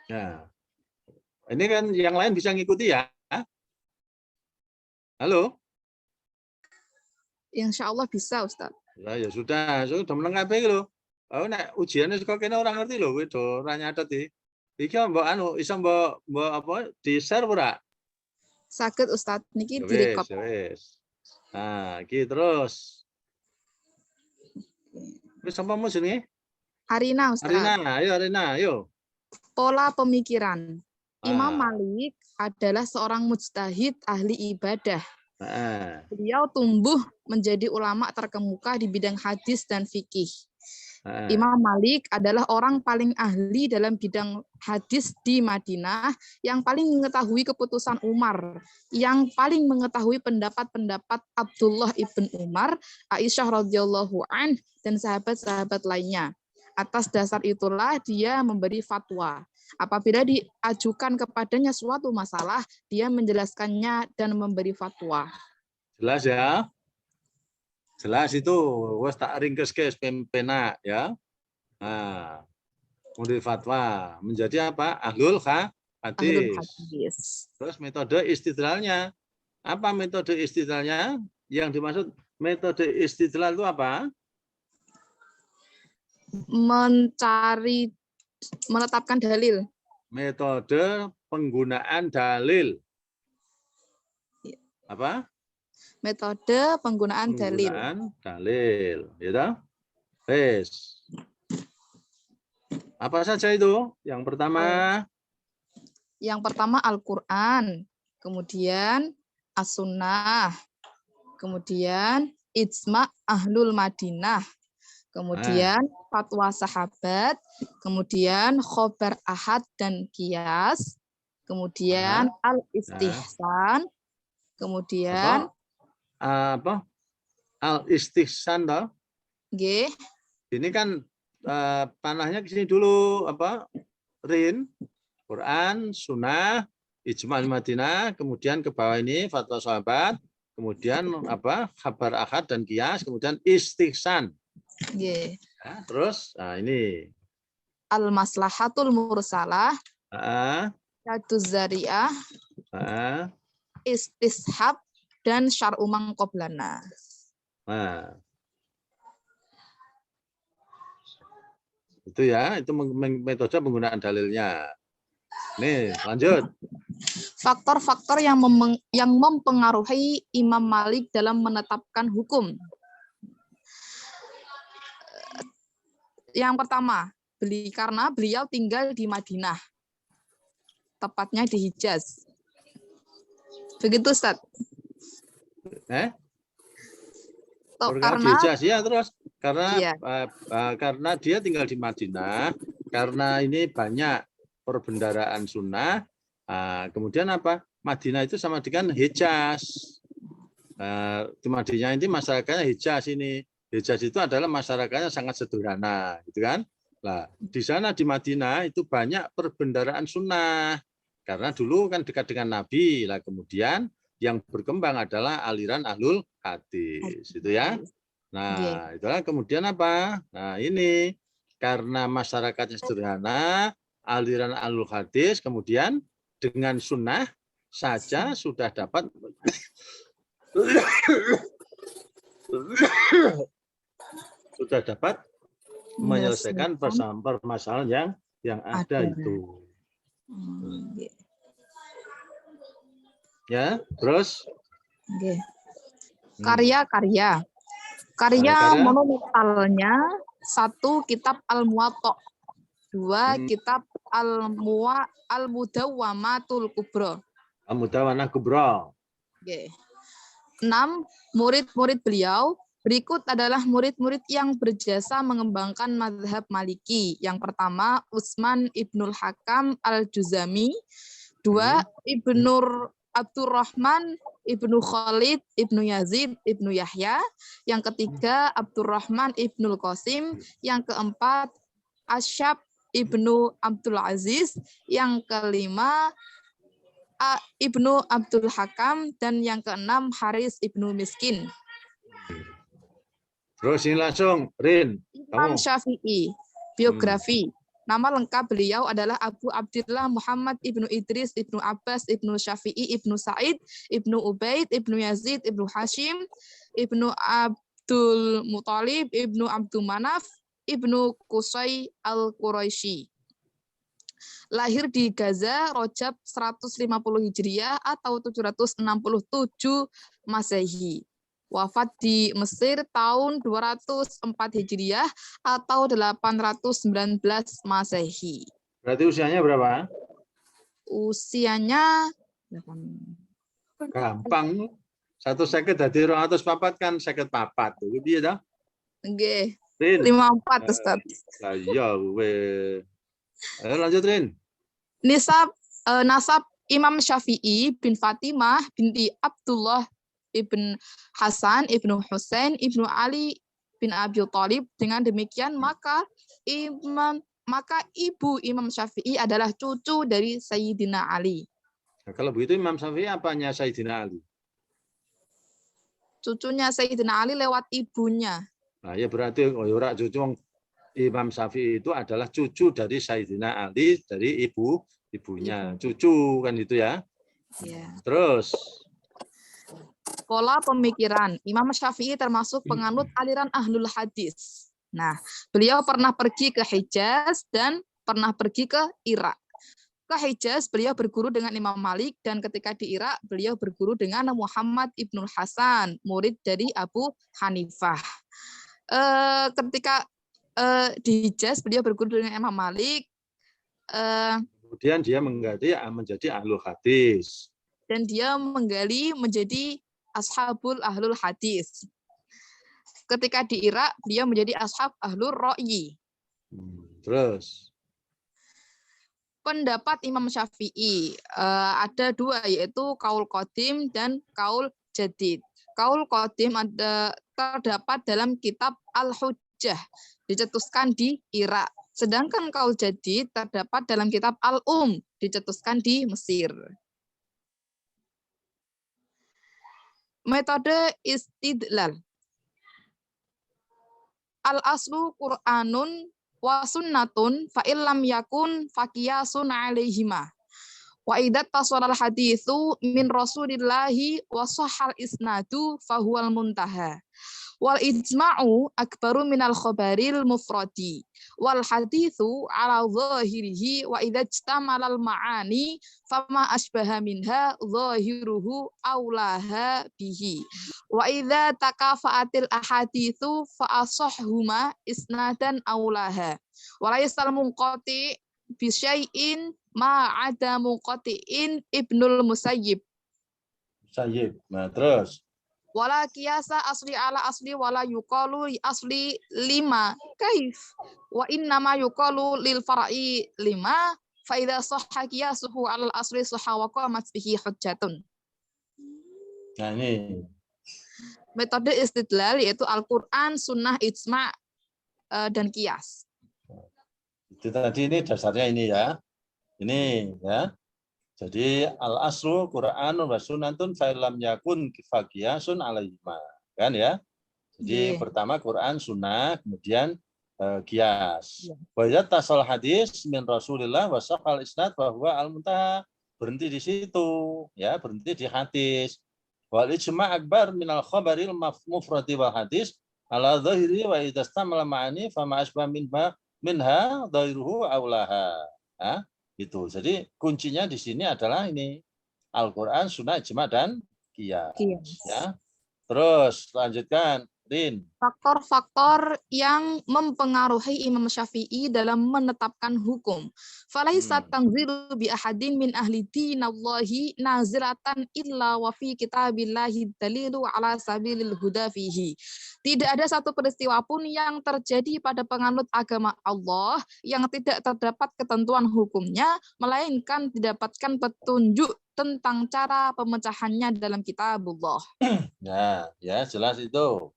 Nah, ini kan yang lain bisa ngikuti ya. Halo? Insya Allah bisa, Ustaz. Nah, ya sudah menengah bae lho. Oh, nek ujiannya kok kene orang ngerti lho, itu ora nyatet iki. Iki mbok anu iso mbok apa di-share ora? Sakit Ustaz, niki Wis, direkod. wis. Nah, iki terus. Wis apa mu jenenge? Arina, Ustaz. Arina, ayo. Pola pemikiran. Imam Ah. Malik adalah seorang mujtahid ahli ibadah. Heeh. Beliau tumbuh menjadi ulama terkemuka di bidang hadis dan fikih. Imam Malik adalah orang paling ahli dalam bidang hadis di Madinah, yang paling mengetahui keputusan Umar, yang paling mengetahui pendapat-pendapat Abdullah ibn Umar, Aisyah radhiyallahu an, dan sahabat-sahabat lainnya. Atas dasar itulah dia memberi fatwa. Apabila diajukan kepadanya suatu masalah, dia menjelaskannya dan memberi fatwa. Jelas ya? Jelas itu, wes tak ringkes ke penak ya. Nah, memberi fatwa menjadi apa? Ahlul Ahlul hadis. hadis. Terus metode istidlalnya. Apa metode istidlalnya? Yang dimaksud metode istidlal itu apa? Menetapkan dalil. Metode penggunaan dalil. Apa? Metode penggunaan dalil. Penggunaan dalil, gitu. Wes. Apa saja itu? Yang pertama, Al-Quran, kemudian As-Sunnah, kemudian Ijma' Ahlul Madinah, kemudian fatwa sahabat, kemudian khobar ahad dan qiyas, kemudian al-istihsan, kemudian apa? Al-istihsan toh. G. Ini kan panahnya ke sini dulu apa? Rin, Quran, Sunnah, Ijma' Madinah, kemudian ke bawah ini fatwa sahabat, kemudian apa? Khabar ahad dan qiyas, kemudian istihsan. G. Ya, terus ini Al-maslahatul mursalah, Syaduz zari'ah, istishab, dan syar'u man qablana. Nah, itu ya, itu metode penggunaan dalilnya. Nih, lanjut. Faktor-faktor yang mempengaruhi Imam Malik dalam menetapkan hukum. Yang pertama, karena beliau tinggal di Madinah, tepatnya di Hijaz. Begitu, Ustaz. Karena Hijaz, ya, terus karena Iya. Karena dia tinggal di Madinah, karena ini banyak perbendaraan sunnah. Kemudian apa? Madinah itu sama dengan Hijaz. Di Madinah ini masyarakatnya Hijaz ini. Hijaz itu adalah masyarakatnya sangat sederhana, gitu kan? Nah, di sana di Madinah itu banyak perbendaraan sunnah. Karena dulu kan dekat dengan Nabi. Lah kemudian yang berkembang adalah aliran ahlul hadis, itu ya. Nah, itulah kemudian apa? Nah, ini karena masyarakatnya sederhana, aliran ahlul hadis, kemudian dengan sunnah saja sudah dapat menyelesaikan permasalahan yang ada itu. Ya, terus Karya monumentalnya 1 kitab Al-Muwatta, 2 kitab Al-Mudawwamatul Kubra. Al-Mudawwanah Kubra. 6 murid-murid beliau. Berikut adalah murid-murid yang berjasa mengembangkan mazhab Maliki. Yang pertama, Utsman Ibnul Hakam Al-Juzami. 2, Ibnur Abdurrahman Ibnu Khalid Ibnu Yazid Ibnu Yahya. Yang ketiga, Abdurrahman Ibnul Qasim. Yang keempat, Asyab Ibnu Abdul Aziz. Yang kelima, Ibnu Abdul Hakam. Dan yang keenam, Haris Ibnu Miskin. Terus ini langsung, Rin. Imam Syafi'i, biografi. Nama lengkap beliau adalah Abu Abdillah Muhammad Ibnu Idris Ibnu Abbas Ibnu Syafi'i Ibnu Sa'id Ibnu Ubaid Ibnu Yazid Ibnu Hashim Ibnu Abdul Muthalib Ibnu Abdul Manaf Ibnu Qusay Al-Quraisy. Lahir di Gaza, Rajab 150 Hijriah atau 767 Masehi. Wafat di Mesir tahun 204 Hijriah atau 819 Masehi. Berarti usianya berapa? Usianya gampang. 1 seket dari 204 kan 54. Itu dia dah. Nggih. Rin. 54, Ustaz. Iya, ayo lanjut, Rin. Nasab Imam Syafi'i bin Fatimah binti Abdullah Ibn Hasan, Ibnu Husain, Ibnu Ali bin Abi Thalib. Dengan demikian maka ibu Imam Syafi'i adalah cucu dari Sayyidina Ali. Nah, kalau begitu Imam Syafi'i apanya Sayyidina Ali? Cucunya Sayyidina Ali lewat ibunya. Nah, ya berarti ora cucu Imam Syafi'i itu adalah cucu dari Sayyidina Ali dari ibunya. Cucu kan itu ya. Ya. Terus Pola pemikiran. Imam Syafi'i termasuk penganut aliran ahlul hadis. Nah, beliau pernah pergi ke Hijaz dan pernah pergi ke Irak. Ke Hijaz, beliau berguru dengan Imam Malik, dan ketika di Irak, beliau berguru dengan Muhammad Ibnul Hasan, murid dari Abu Hanifah. Ketika di Hijaz, beliau berguru dengan Imam Malik. Kemudian dia mengganti menjadi ahlul hadis. Dan dia menggali menjadi ashabul ahlul hadis. Ketika di Irak, beliau menjadi ashab ahlul ra'yi. Terus pendapat Imam Syafi'i ada 2, yaitu kaul qadim dan kaul jadid. Kaul qadim terdapat dalam kitab Al-Hujjah, dicetuskan di Irak. Sedangkan kaul jadid terdapat dalam kitab Al-Um, dicetuskan di Mesir. Metode istidlal. Al-aslu Qur'anun wa sunnatun fa illam yakun faqiyasun alaihima. Wa idza tasawwal haditsu min Rasulillahi wa sahhal isnadu fa huwal muntaha. Wal ijma'u akbaru minal khabaril mufradi. Wal hadithu ala zahirihi wa idza ijtamalal ma'ani fama asbaha minha zahiruhu aulaha bihi. Wa idza takafa'atil ahadithu fa asahhuma isnadan aulaha. Wa laysal munqati bi syai'in ma'ada munqati'in Ibnul Musayyib. Musayyib. Nah, terus. Wala kiasa asli ala asli wala yuqalu asli lima kaif wa innama yuqalu lil far'i lima fa idza sahha qiyasuhu ala asli sahha wa qamat bihi hujjatun. Nah, ini Metode istidlal yaitu Al-Qur'an, sunnah, ijma' dan qiyas. itu tadi, ini dasarnya ini ya. Ini ya. Jadi al-aslu Qur'anun wa sunnatun fa lam yakun faqiyasun alaihima. Kan ya? Jadi pertama Quran, sunnah, kemudian qiyas. Wa yatasal hadis min Rasulillah wa sahal isnad wa huwa al-muntaha. Berhenti di situ, ya, berhenti di hadis. Wal ijma' akbar min al-khabaril mufradi wal hadis ala dhahiri wa idza istamala ma'ani fa ma asbah minha dhahiruhu aulaha. Ya. Gitu. Jadi kuncinya di sini adalah ini Al-Quran, Sunnah, Ijma' dan Qiyas. Ya. Terus lanjutkan, Rin. Faktor-faktor yang mempengaruhi Imam Syafi'i dalam menetapkan hukum. Falaisa tanzilu bi ahadin min ahli dinallahi nazilatan illa wa fi kitabillahi dalilu ala sabilil huda fihi. Tidak ada satu peristiwa pun yang terjadi pada penganut agama Allah yang tidak terdapat ketentuan hukumnya, melainkan didapatkan petunjuk tentang cara pemecahannya dalam kitabullah. Nah, ya jelas itu.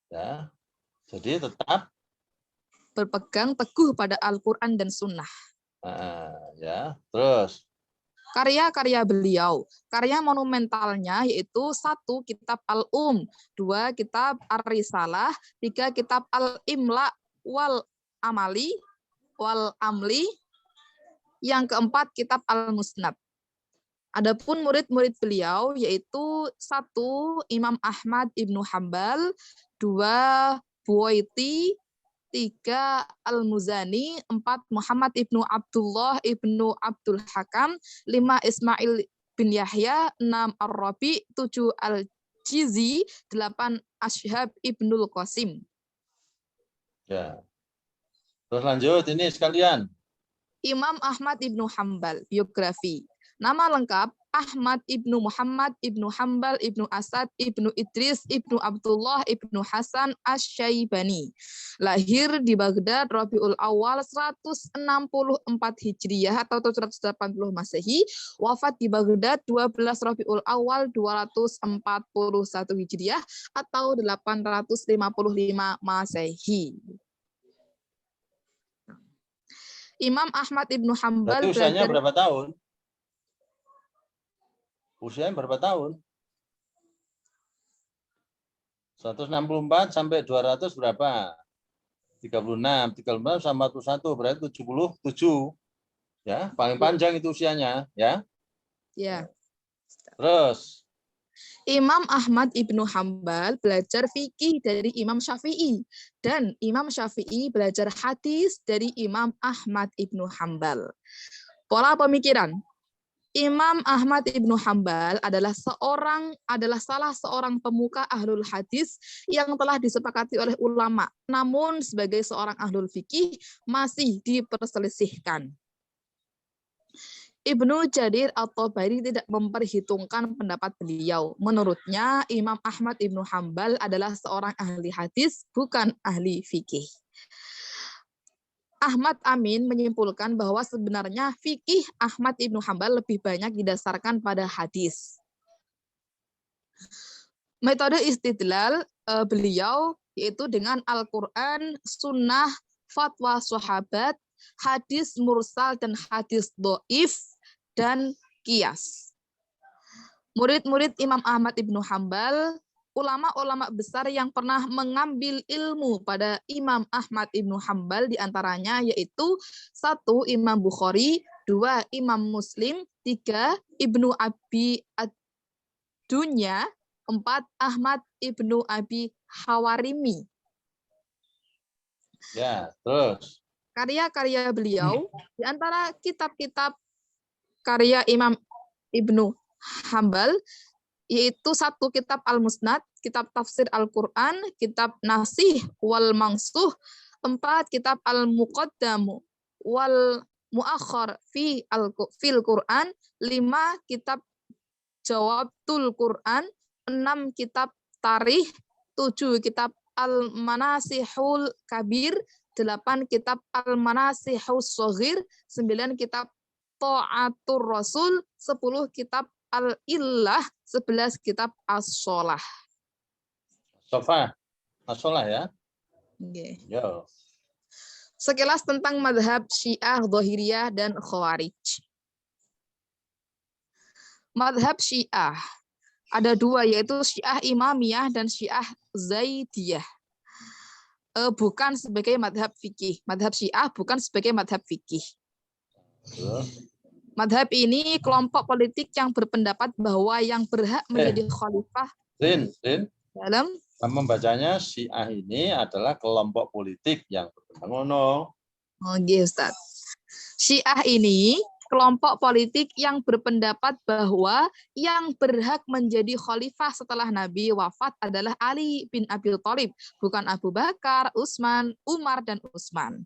Ya, jadi tetap berpegang teguh pada Al-Quran dan Sunnah. Ya, terus karya-karya beliau, karya monumentalnya yaitu 1 kitab Al-Um, 2 kitab Ar-Risalah, 3 kitab Al-Imla wal Amali wal Amli, yang keempat kitab Al-Musnad. Adapun murid-murid beliau yaitu 1 Imam Ahmad Ibnu Hambal, 2 Buwaiti, 3 Al-Muzani, 4 Muhammad Ibnu Abdullah Ibnu Abdul Hakam, 5 Ismail bin Yahya, 6 Ar-Rabi, 7 Al-Jizi, 8 Ashhab Ibnul Qasim. Ya. Terus lanjut ini sekalian. Imam Ahmad Ibnu Hambal, biografi. Nama lengkap Ahmad Ibnu Muhammad Ibnu Hambal Ibnu Asad Ibnu Idris Ibnu Abdullah Ibnu Hasan Asy-Syaibani. Lahir di Baghdad Rabiul Awal 164 Hijriyah atau 180 Masehi. Wafat di Baghdad 12 Rabiul Awal 241 Hijriyah atau 855 Masehi. Imam Ahmad Ibnu Hambal. Berarti usianya berapa tahun? Usianya berapa tahun? 164 sampai 200 berapa? 36, 36 sama 41 berarti 77. Ya, paling panjang itu usianya, ya. Ya. Terus Imam Ahmad Ibnu Hambal belajar fikih dari Imam Syafi'i dan Imam Syafi'i belajar hadis dari Imam Ahmad Ibnu Hambal. Pola pemikiran. Imam Ahmad Ibnu Hambal adalah salah seorang pemuka ahlul hadis yang telah disepakati oleh ulama. Namun sebagai seorang ahlul fikih masih diperselisihkan. Ibnu Jarir At-Tabari tidak memperhitungkan pendapat beliau. Menurutnya, Imam Ahmad Ibnu Hambal adalah seorang ahli hadis, bukan ahli fikih. Ahmad Amin menyimpulkan bahwa sebenarnya fikih Ahmad Ibnu Hambal lebih banyak didasarkan pada hadis. Metode istidlal beliau yaitu dengan Al-Quran, Sunnah, fatwa sahabat, hadis mursal dan hadis dhaif, dan qiyas. Murid-murid Imam Ahmad Ibnu Hambal, ulama-ulama besar yang pernah mengambil ilmu pada Imam Ahmad Ibnu Hambal diantaranya yaitu 1 Imam Bukhari, 2 Imam Muslim, 3 Ibnu Abi Ad-Dunya, 4. Ahmad ibnu Abi Hawarimi. Ya, terus. Karya-karya beliau, di antara kitab-kitab karya Imam Ibnu Hambal, yaitu 1 kitab Al-Musnad, kitab tafsir Al-Quran, kitab Nasih wal Mangsuh, 4 kitab Al-Muqaddamu wal Muakhar fil Quran, 5 kitab Jawabtul Quran, 6 kitab Tarikh, 7 kitab Al-Manasihul Kabir, 8 kitab Al-Manasihul Shaghir, 9 kitab Ta'atur Rasul, 10 kitab Al-Illah, 11 kitab As-Sholah. Sofa. As-Sholah ya. Okay. Yo. Sekilas tentang mazhab Syiah, Dhahiriyah, dan Khawarij. Mazhab Syiah ada 2, yaitu Syiah Imamiyah dan Syiah Zaidiyah. Bukan sebagai mazhab fikih. Mazhab Syiah bukan sebagai mazhab fikih. Mazhab ini kelompok politik yang berpendapat bahwa yang berhak menjadi khalifah Rin. dalam Membacanya Syiah ini adalah kelompok politik yang berpendapat. Oke, Ustaz. Syiah ini kelompok politik yang berpendapat bahwa yang berhak menjadi khalifah setelah Nabi wafat adalah Ali bin Abi Thalib, bukan Abu Bakar, Utsman, Umar, dan Utsman.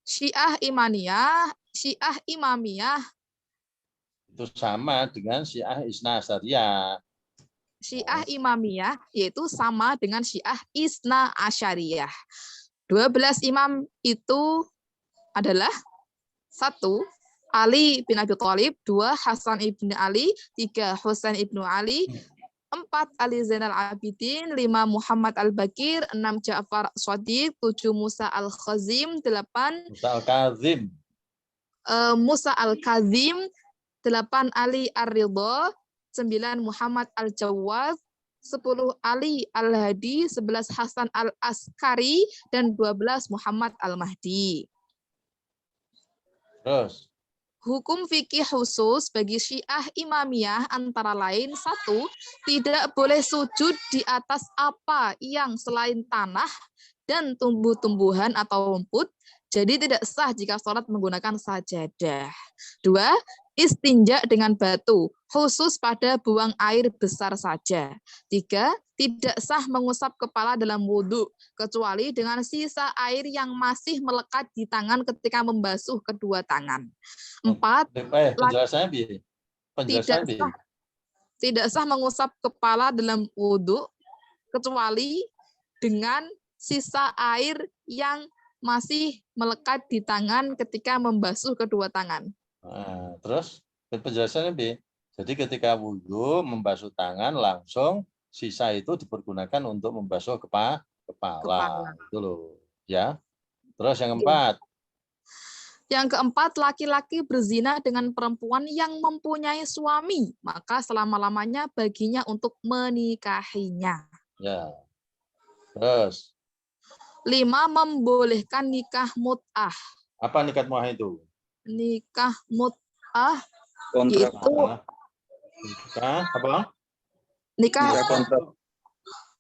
Syiah Imamiyah Itu sama dengan Syiah Isna Asyariyah. Syiah Imamiyah yaitu sama dengan Syiah Isna Asyariyah. 12 imam itu adalah 1. Ali bin Abi Thalib, 2. Hasan ibn Ali, 3. Husain ibnu Ali, 4. Ali Zainal Abidin, 5. Muhammad Al-Bakir, 6. Ja'far Shadiq, 7. Musa Al-Khazim, 8. Musa Al-Kazim, 8. Ali Ar-Ridha, 9. Muhammad Al-Jawad, 10. Ali Al-Hadi, 11. Hasan Al-Askari, dan 12. Muhammad Al-Mahdi. Terus. Hukum fikih khusus bagi Syiah Imamiyah antara lain 1. Tidak boleh sujud di atas apa yang selain tanah dan tumbuh-tumbuhan atau rumput, jadi tidak sah jika sholat menggunakan sajadah. 2. Istinja dengan batu, khusus pada buang air besar saja. 3. Tidak sah mengusap kepala dalam wudhu, kecuali dengan sisa air yang masih melekat di tangan ketika membasuh kedua tangan. 4. Tidak sah mengusap kepala dalam wudhu, kecuali dengan sisa air yang masih melekat di tangan ketika membasuh kedua tangan. Nah, terus penjelasannya B. Jadi ketika wudhu membasuh tangan langsung sisa itu dipergunakan untuk membasuh kepala. Itu loh, ya. Terus yang keempat. Yang keempat, laki-laki berzina dengan perempuan yang mempunyai suami, maka selama-lamanya baginya untuk menikahinya. Ya. Terus. 5. Membolehkan nikah mut'ah. Apa nikah mut'ah itu? Nikah mut'ah Kontrak. itu nikah apa? Nikah kontrak.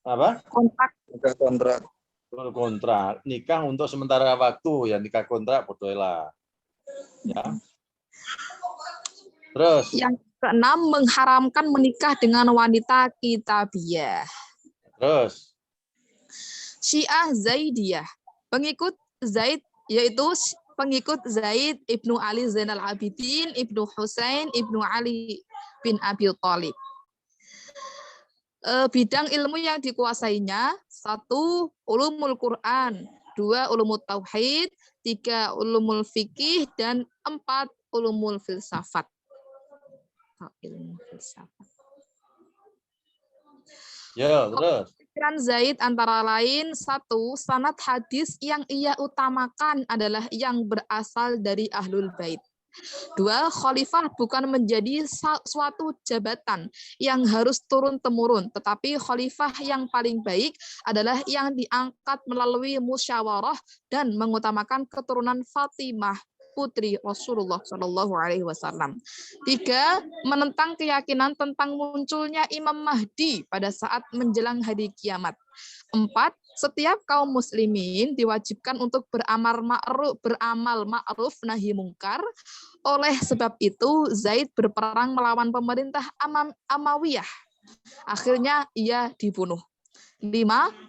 Apa? Kontrak. Nikah kontrak. Kontrak. Nikah untuk sementara waktu, ya nikah kontrak betul-betul. Ya. Terus. Yang keenam, mengharamkan menikah dengan wanita kitabiyah. Terus. Syiah Zaidiyah, pengikut Zaid, yaitu pengikut Zaid ibnu Ali Zainal Abidin, ibnu Husain, ibnu Ali bin Abi Thalib. Bidang ilmu yang dikuasainya: 1. Ulumul Quran, 2. Ulumul Tauhid, 3. Ulumul Fikih, dan 4. Ulumul Filsafat. Ilmu filsafat. Ya, terus. Pikiran Zaid antara lain: 1. Sanad hadis yang ia utamakan adalah yang berasal dari Ahlul Bait. 2. Khalifah bukan menjadi suatu jabatan yang harus turun-temurun, tetapi khalifah yang paling baik adalah yang diangkat melalui musyawarah dan mengutamakan keturunan Fatimah putri Rasulullah Shallallahu Alaihi Wasallam. 3. Menentang keyakinan tentang munculnya Imam Mahdi pada saat menjelang hari kiamat. 4. Setiap kaum muslimin diwajibkan untuk beramal ma'ruf nahi mungkar. Oleh sebab itu, Zaid berperang melawan pemerintah Amawiyah. Akhirnya ia dibunuh. 5.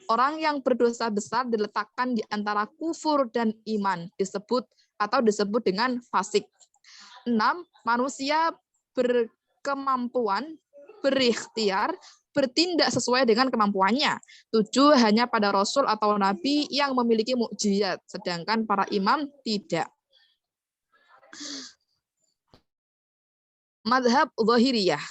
Orang yang berdosa besar diletakkan di antara kufur dan iman, disebut dengan fasik. 6. Manusia berkemampuan, berikhtiar, bertindak sesuai dengan kemampuannya. 7. Hanya pada Rasul atau Nabi yang memiliki mukjizat, sedangkan para imam tidak. Madhab Zahiriyah,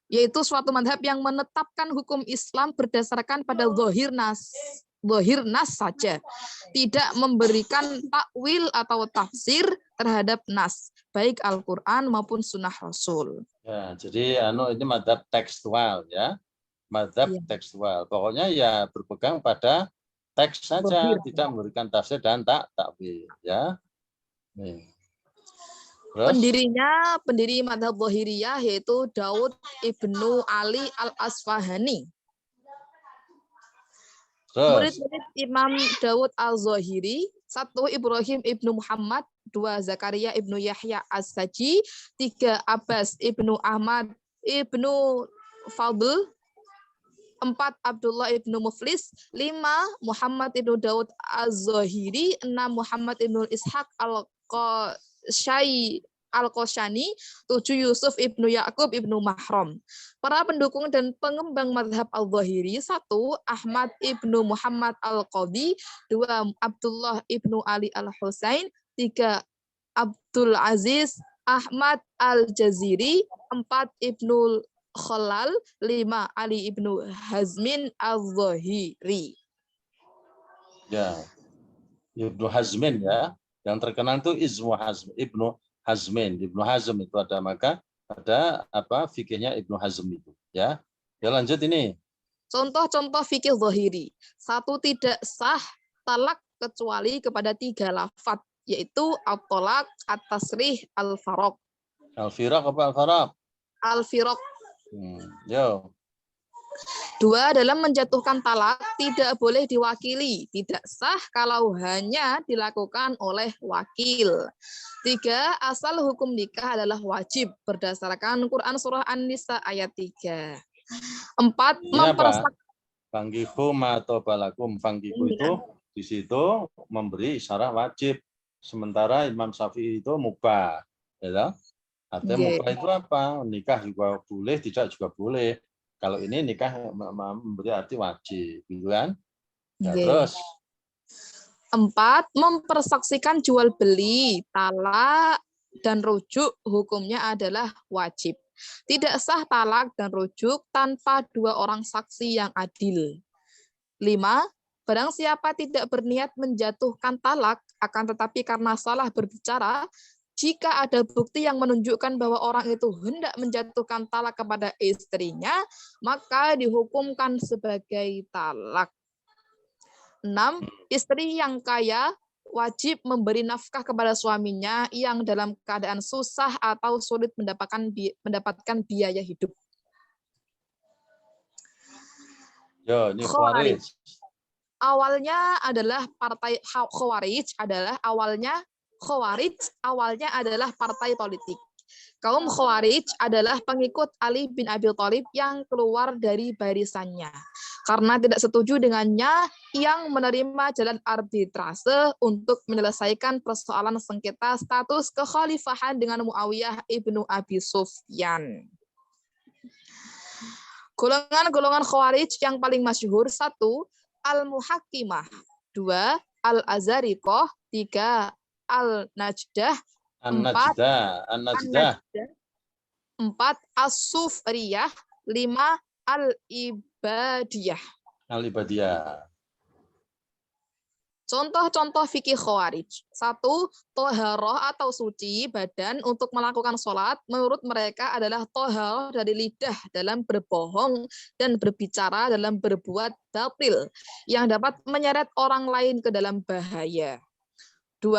yaitu suatu madhab yang menetapkan hukum Islam berdasarkan pada zahir nas saja, tidak memberikan takwil atau tafsir terhadap nas, baik Al-Quran maupun Sunnah Rasul. Ya, jadi ini madhab tekstual ya, madhab tekstual. Pokoknya ya berpegang pada teks saja, tidak memberikan tafsir dan takwil ya. Nih. Terus? Pendiri madhab Zahiriyah yaitu Daud ibnu Ali al-Asfahani. Murid-murid Imam Daud al-Zahiri: 1. Ibrahim ibnu Muhammad, 2. Zakaria ibnu Yahya as-Saji, 3. Abbas ibnu Ahmad ibnu Fadl, 4. Abdullah ibnu Muflis, 5. Muhammad ibnu Daud al-Zahiri, 6. Muhammad ibnu Ishaq Al-Qoshani, 7. Yusuf ibnu Yakub ibnu Mahram. Para pendukung dan pengembang madhab al-Zahiri: 1. Ahmad ibnu Muhammad al-Qadi, 2. Abdullah ibnu Ali al-Husain, 3. Abdul Aziz Ahmad al-Jaziri, 4. Ibnu Khalal, 5. Ali ibnu Hazmin al-Zahiri. Ya, Ibnu Hazmin ya. Yang terkenal itu Ibnu Hazmin. Ibnu Hazm itu ada, maka ada fikihnya Ibnu Hazm itu ya. Ya lanjut ini. Contoh-contoh fikih zahiri. 1. Tidak sah talak kecuali kepada 3 lafadz, yaitu at-talaq, at-tasrih, al-faraq. Al-firaq apa al-faraq? Al-firaq. Yo. 2. Dalam menjatuhkan talak tidak boleh diwakili, tidak sah kalau hanya dilakukan oleh wakil. 3. Asal hukum nikah adalah wajib berdasarkan Quran surah An-Nisa ayat 3. 4. Fangkihu ma tobalakum. Fangkihu itu di situ memberi isyarat wajib, sementara Imam Syafi'i itu mubah. Ya, artinya mubah itu apa? Nikah juga boleh, tidak juga boleh. Kalau ini nikah memberi arti wajib, gitu kan? Nah, terus 4. Mempersaksikan jual beli, talak dan rujuk hukumnya adalah wajib. Tidak sah talak dan rujuk tanpa 2 orang saksi yang adil. 5. Barang siapa tidak berniat menjatuhkan talak, akan tetapi karena salah berbicara, jika ada bukti yang menunjukkan bahwa orang itu hendak menjatuhkan talak kepada istrinya, maka dihukumkan sebagai talak. 6. Istri yang kaya wajib memberi nafkah kepada suaminya yang dalam keadaan susah atau sulit mendapatkan biaya hidup. Yo, ini Khawarij. Awalnya adalah partai Khawarij adalah partai politik. Kaum Khawarij adalah pengikut Ali bin Abi Thalib yang keluar dari barisannya. Karena tidak setuju dengannya, yang menerima jalan arbitrase untuk menyelesaikan persoalan sengketa status kekhalifahan dengan Muawiyah ibnu Abi Sufyan. Golongan-golongan Khawarij yang paling masyhur: 1. Al-Muhakkimah, 2. Al-Azariqah, 3. Al-Najdah, 4. As-Sufriyah, 5. Al-Ibadiyah. Contoh-contoh fikih Khawarij. 1. Toharoh atau suci badan untuk melakukan sholat menurut mereka adalah toharoh dari lidah dalam berbohong dan berbicara dalam berbuat batil yang dapat menyeret orang lain ke dalam bahaya. 2.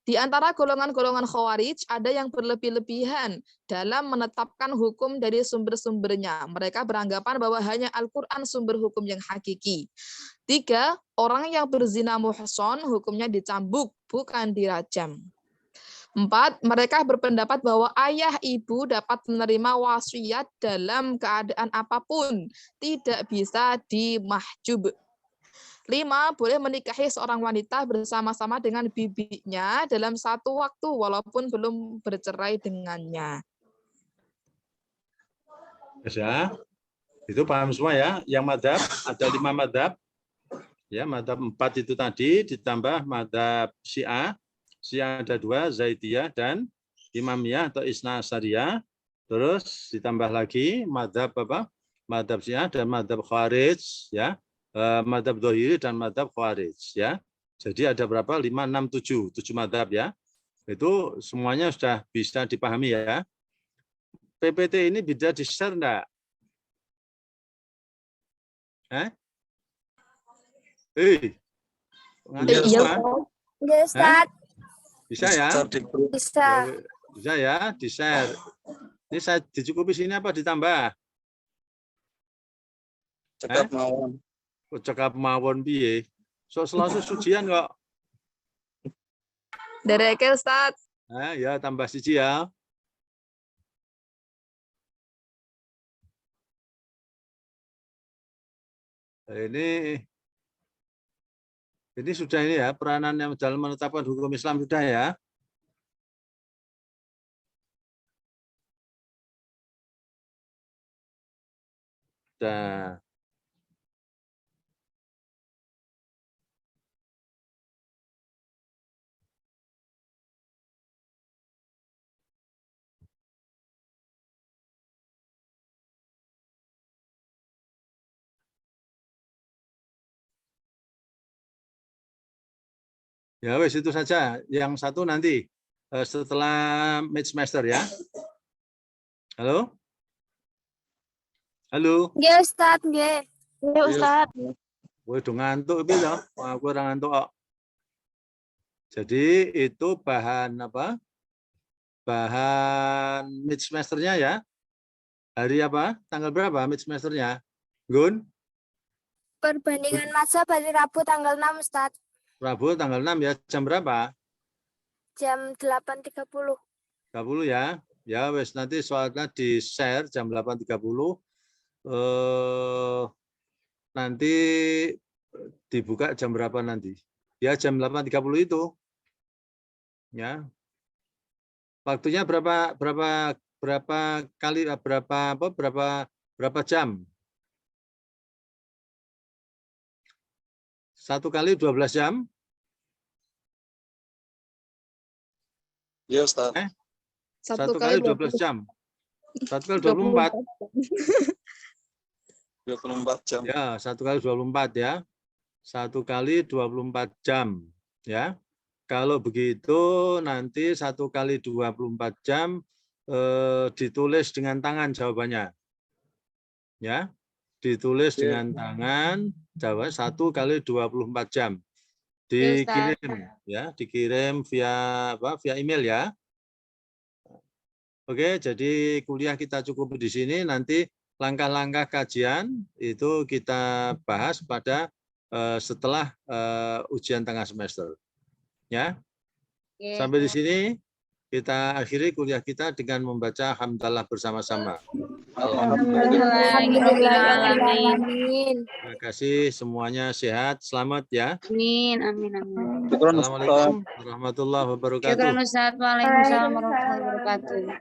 Di antara golongan-golongan Khawarij ada yang berlebih-lebihan dalam menetapkan hukum dari sumber-sumbernya. Mereka beranggapan bahwa hanya Al-Quran sumber hukum yang hakiki. 3, orang yang berzina muhson hukumnya dicambuk, bukan dirajam. 4, mereka berpendapat bahwa ayah ibu dapat menerima wasiat dalam keadaan apapun, tidak bisa dimahjub. 5, boleh menikahi seorang wanita bersama-sama dengan bibinya dalam satu waktu walaupun belum bercerai dengannya. Ya, itu paham semua ya. Yang madhab ada 5 madhab. Ya, madhab 4 itu tadi ditambah madhab Syiah. Syiah ada 2, Zaidiyah dan Imamiyah atau Isna Asyariyah. Terus ditambah lagi madhab apa? Madhab Syiah dan madhab Khawarij, ya. Madhab Dhahiri dan madhab Khawarij, ya. Jadi ada berapa? 5, 6, 7 madhab, ya. Itu semuanya sudah bisa dipahami, ya. PPT ini bisa di-share enggak? Iya, Ustaz. Bisa ya? Bisa. Bisa ya, di-share. Ini saya dicukupi sini apa ditambah? Cekap mawon. Cekap mawon piye? So selasa sucian kok. Dereke Ustaz. Ya tambah siji ya. Ini sudah ini ya, peranan yang dalam menetapkan hukum Islam sudah ya. Sudah. Ya wes itu saja. Yang satu nanti setelah mid semester ya. Halo? Halo? Nggih, Ustaz, nggih. Iya, Ustaz. Woi, udah ngantuk iki lho. Aku ora ngantuk kok. Jadi itu bahan apa? Bahan mid semesternya ya. Hari apa? Tanggal berapa mid semesternya? Gun? Perbandingan masa hari Rabu tanggal 6, Ustaz. Rabu tanggal 6 ya. Jam berapa? Jam 8.30. 30 ya. Ya wes nanti soalnya di-share jam 8.30. Nanti dibuka jam berapa nanti? Ya jam 8.30 itu. Ya. Waktunya berapa jam? 1 kali 12 jam? Iya, Ustaz. 1 kali 12 jam. 1 kali 24. 24 jam. Ya, 1 kali 24 ya. 1 kali 24 jam. Ya. Kalau begitu nanti 1 kali 24 jam ditulis dengan tangan jawabannya. Ya. Ditulis dengan tangan, jawab 1 kali 24 jam. Dikirim ya, dikirim via email ya. Oke, jadi kuliah kita cukup di sini. Nanti langkah-langkah kajian itu kita bahas pada setelah ujian tengah semester. Ya. Sampai di sini kita akhiri kuliah kita dengan membaca hamdalah bersama-sama. Alhamdulillahirrahmanirrahim. Terima kasih semuanya sehat, selamat ya. Amin, amin, amin. Assalamualaikum warahmatullahi wabarakatuh. Syukran Ustaz. Waalaikumsalam warahmatullahi wabarakatuh.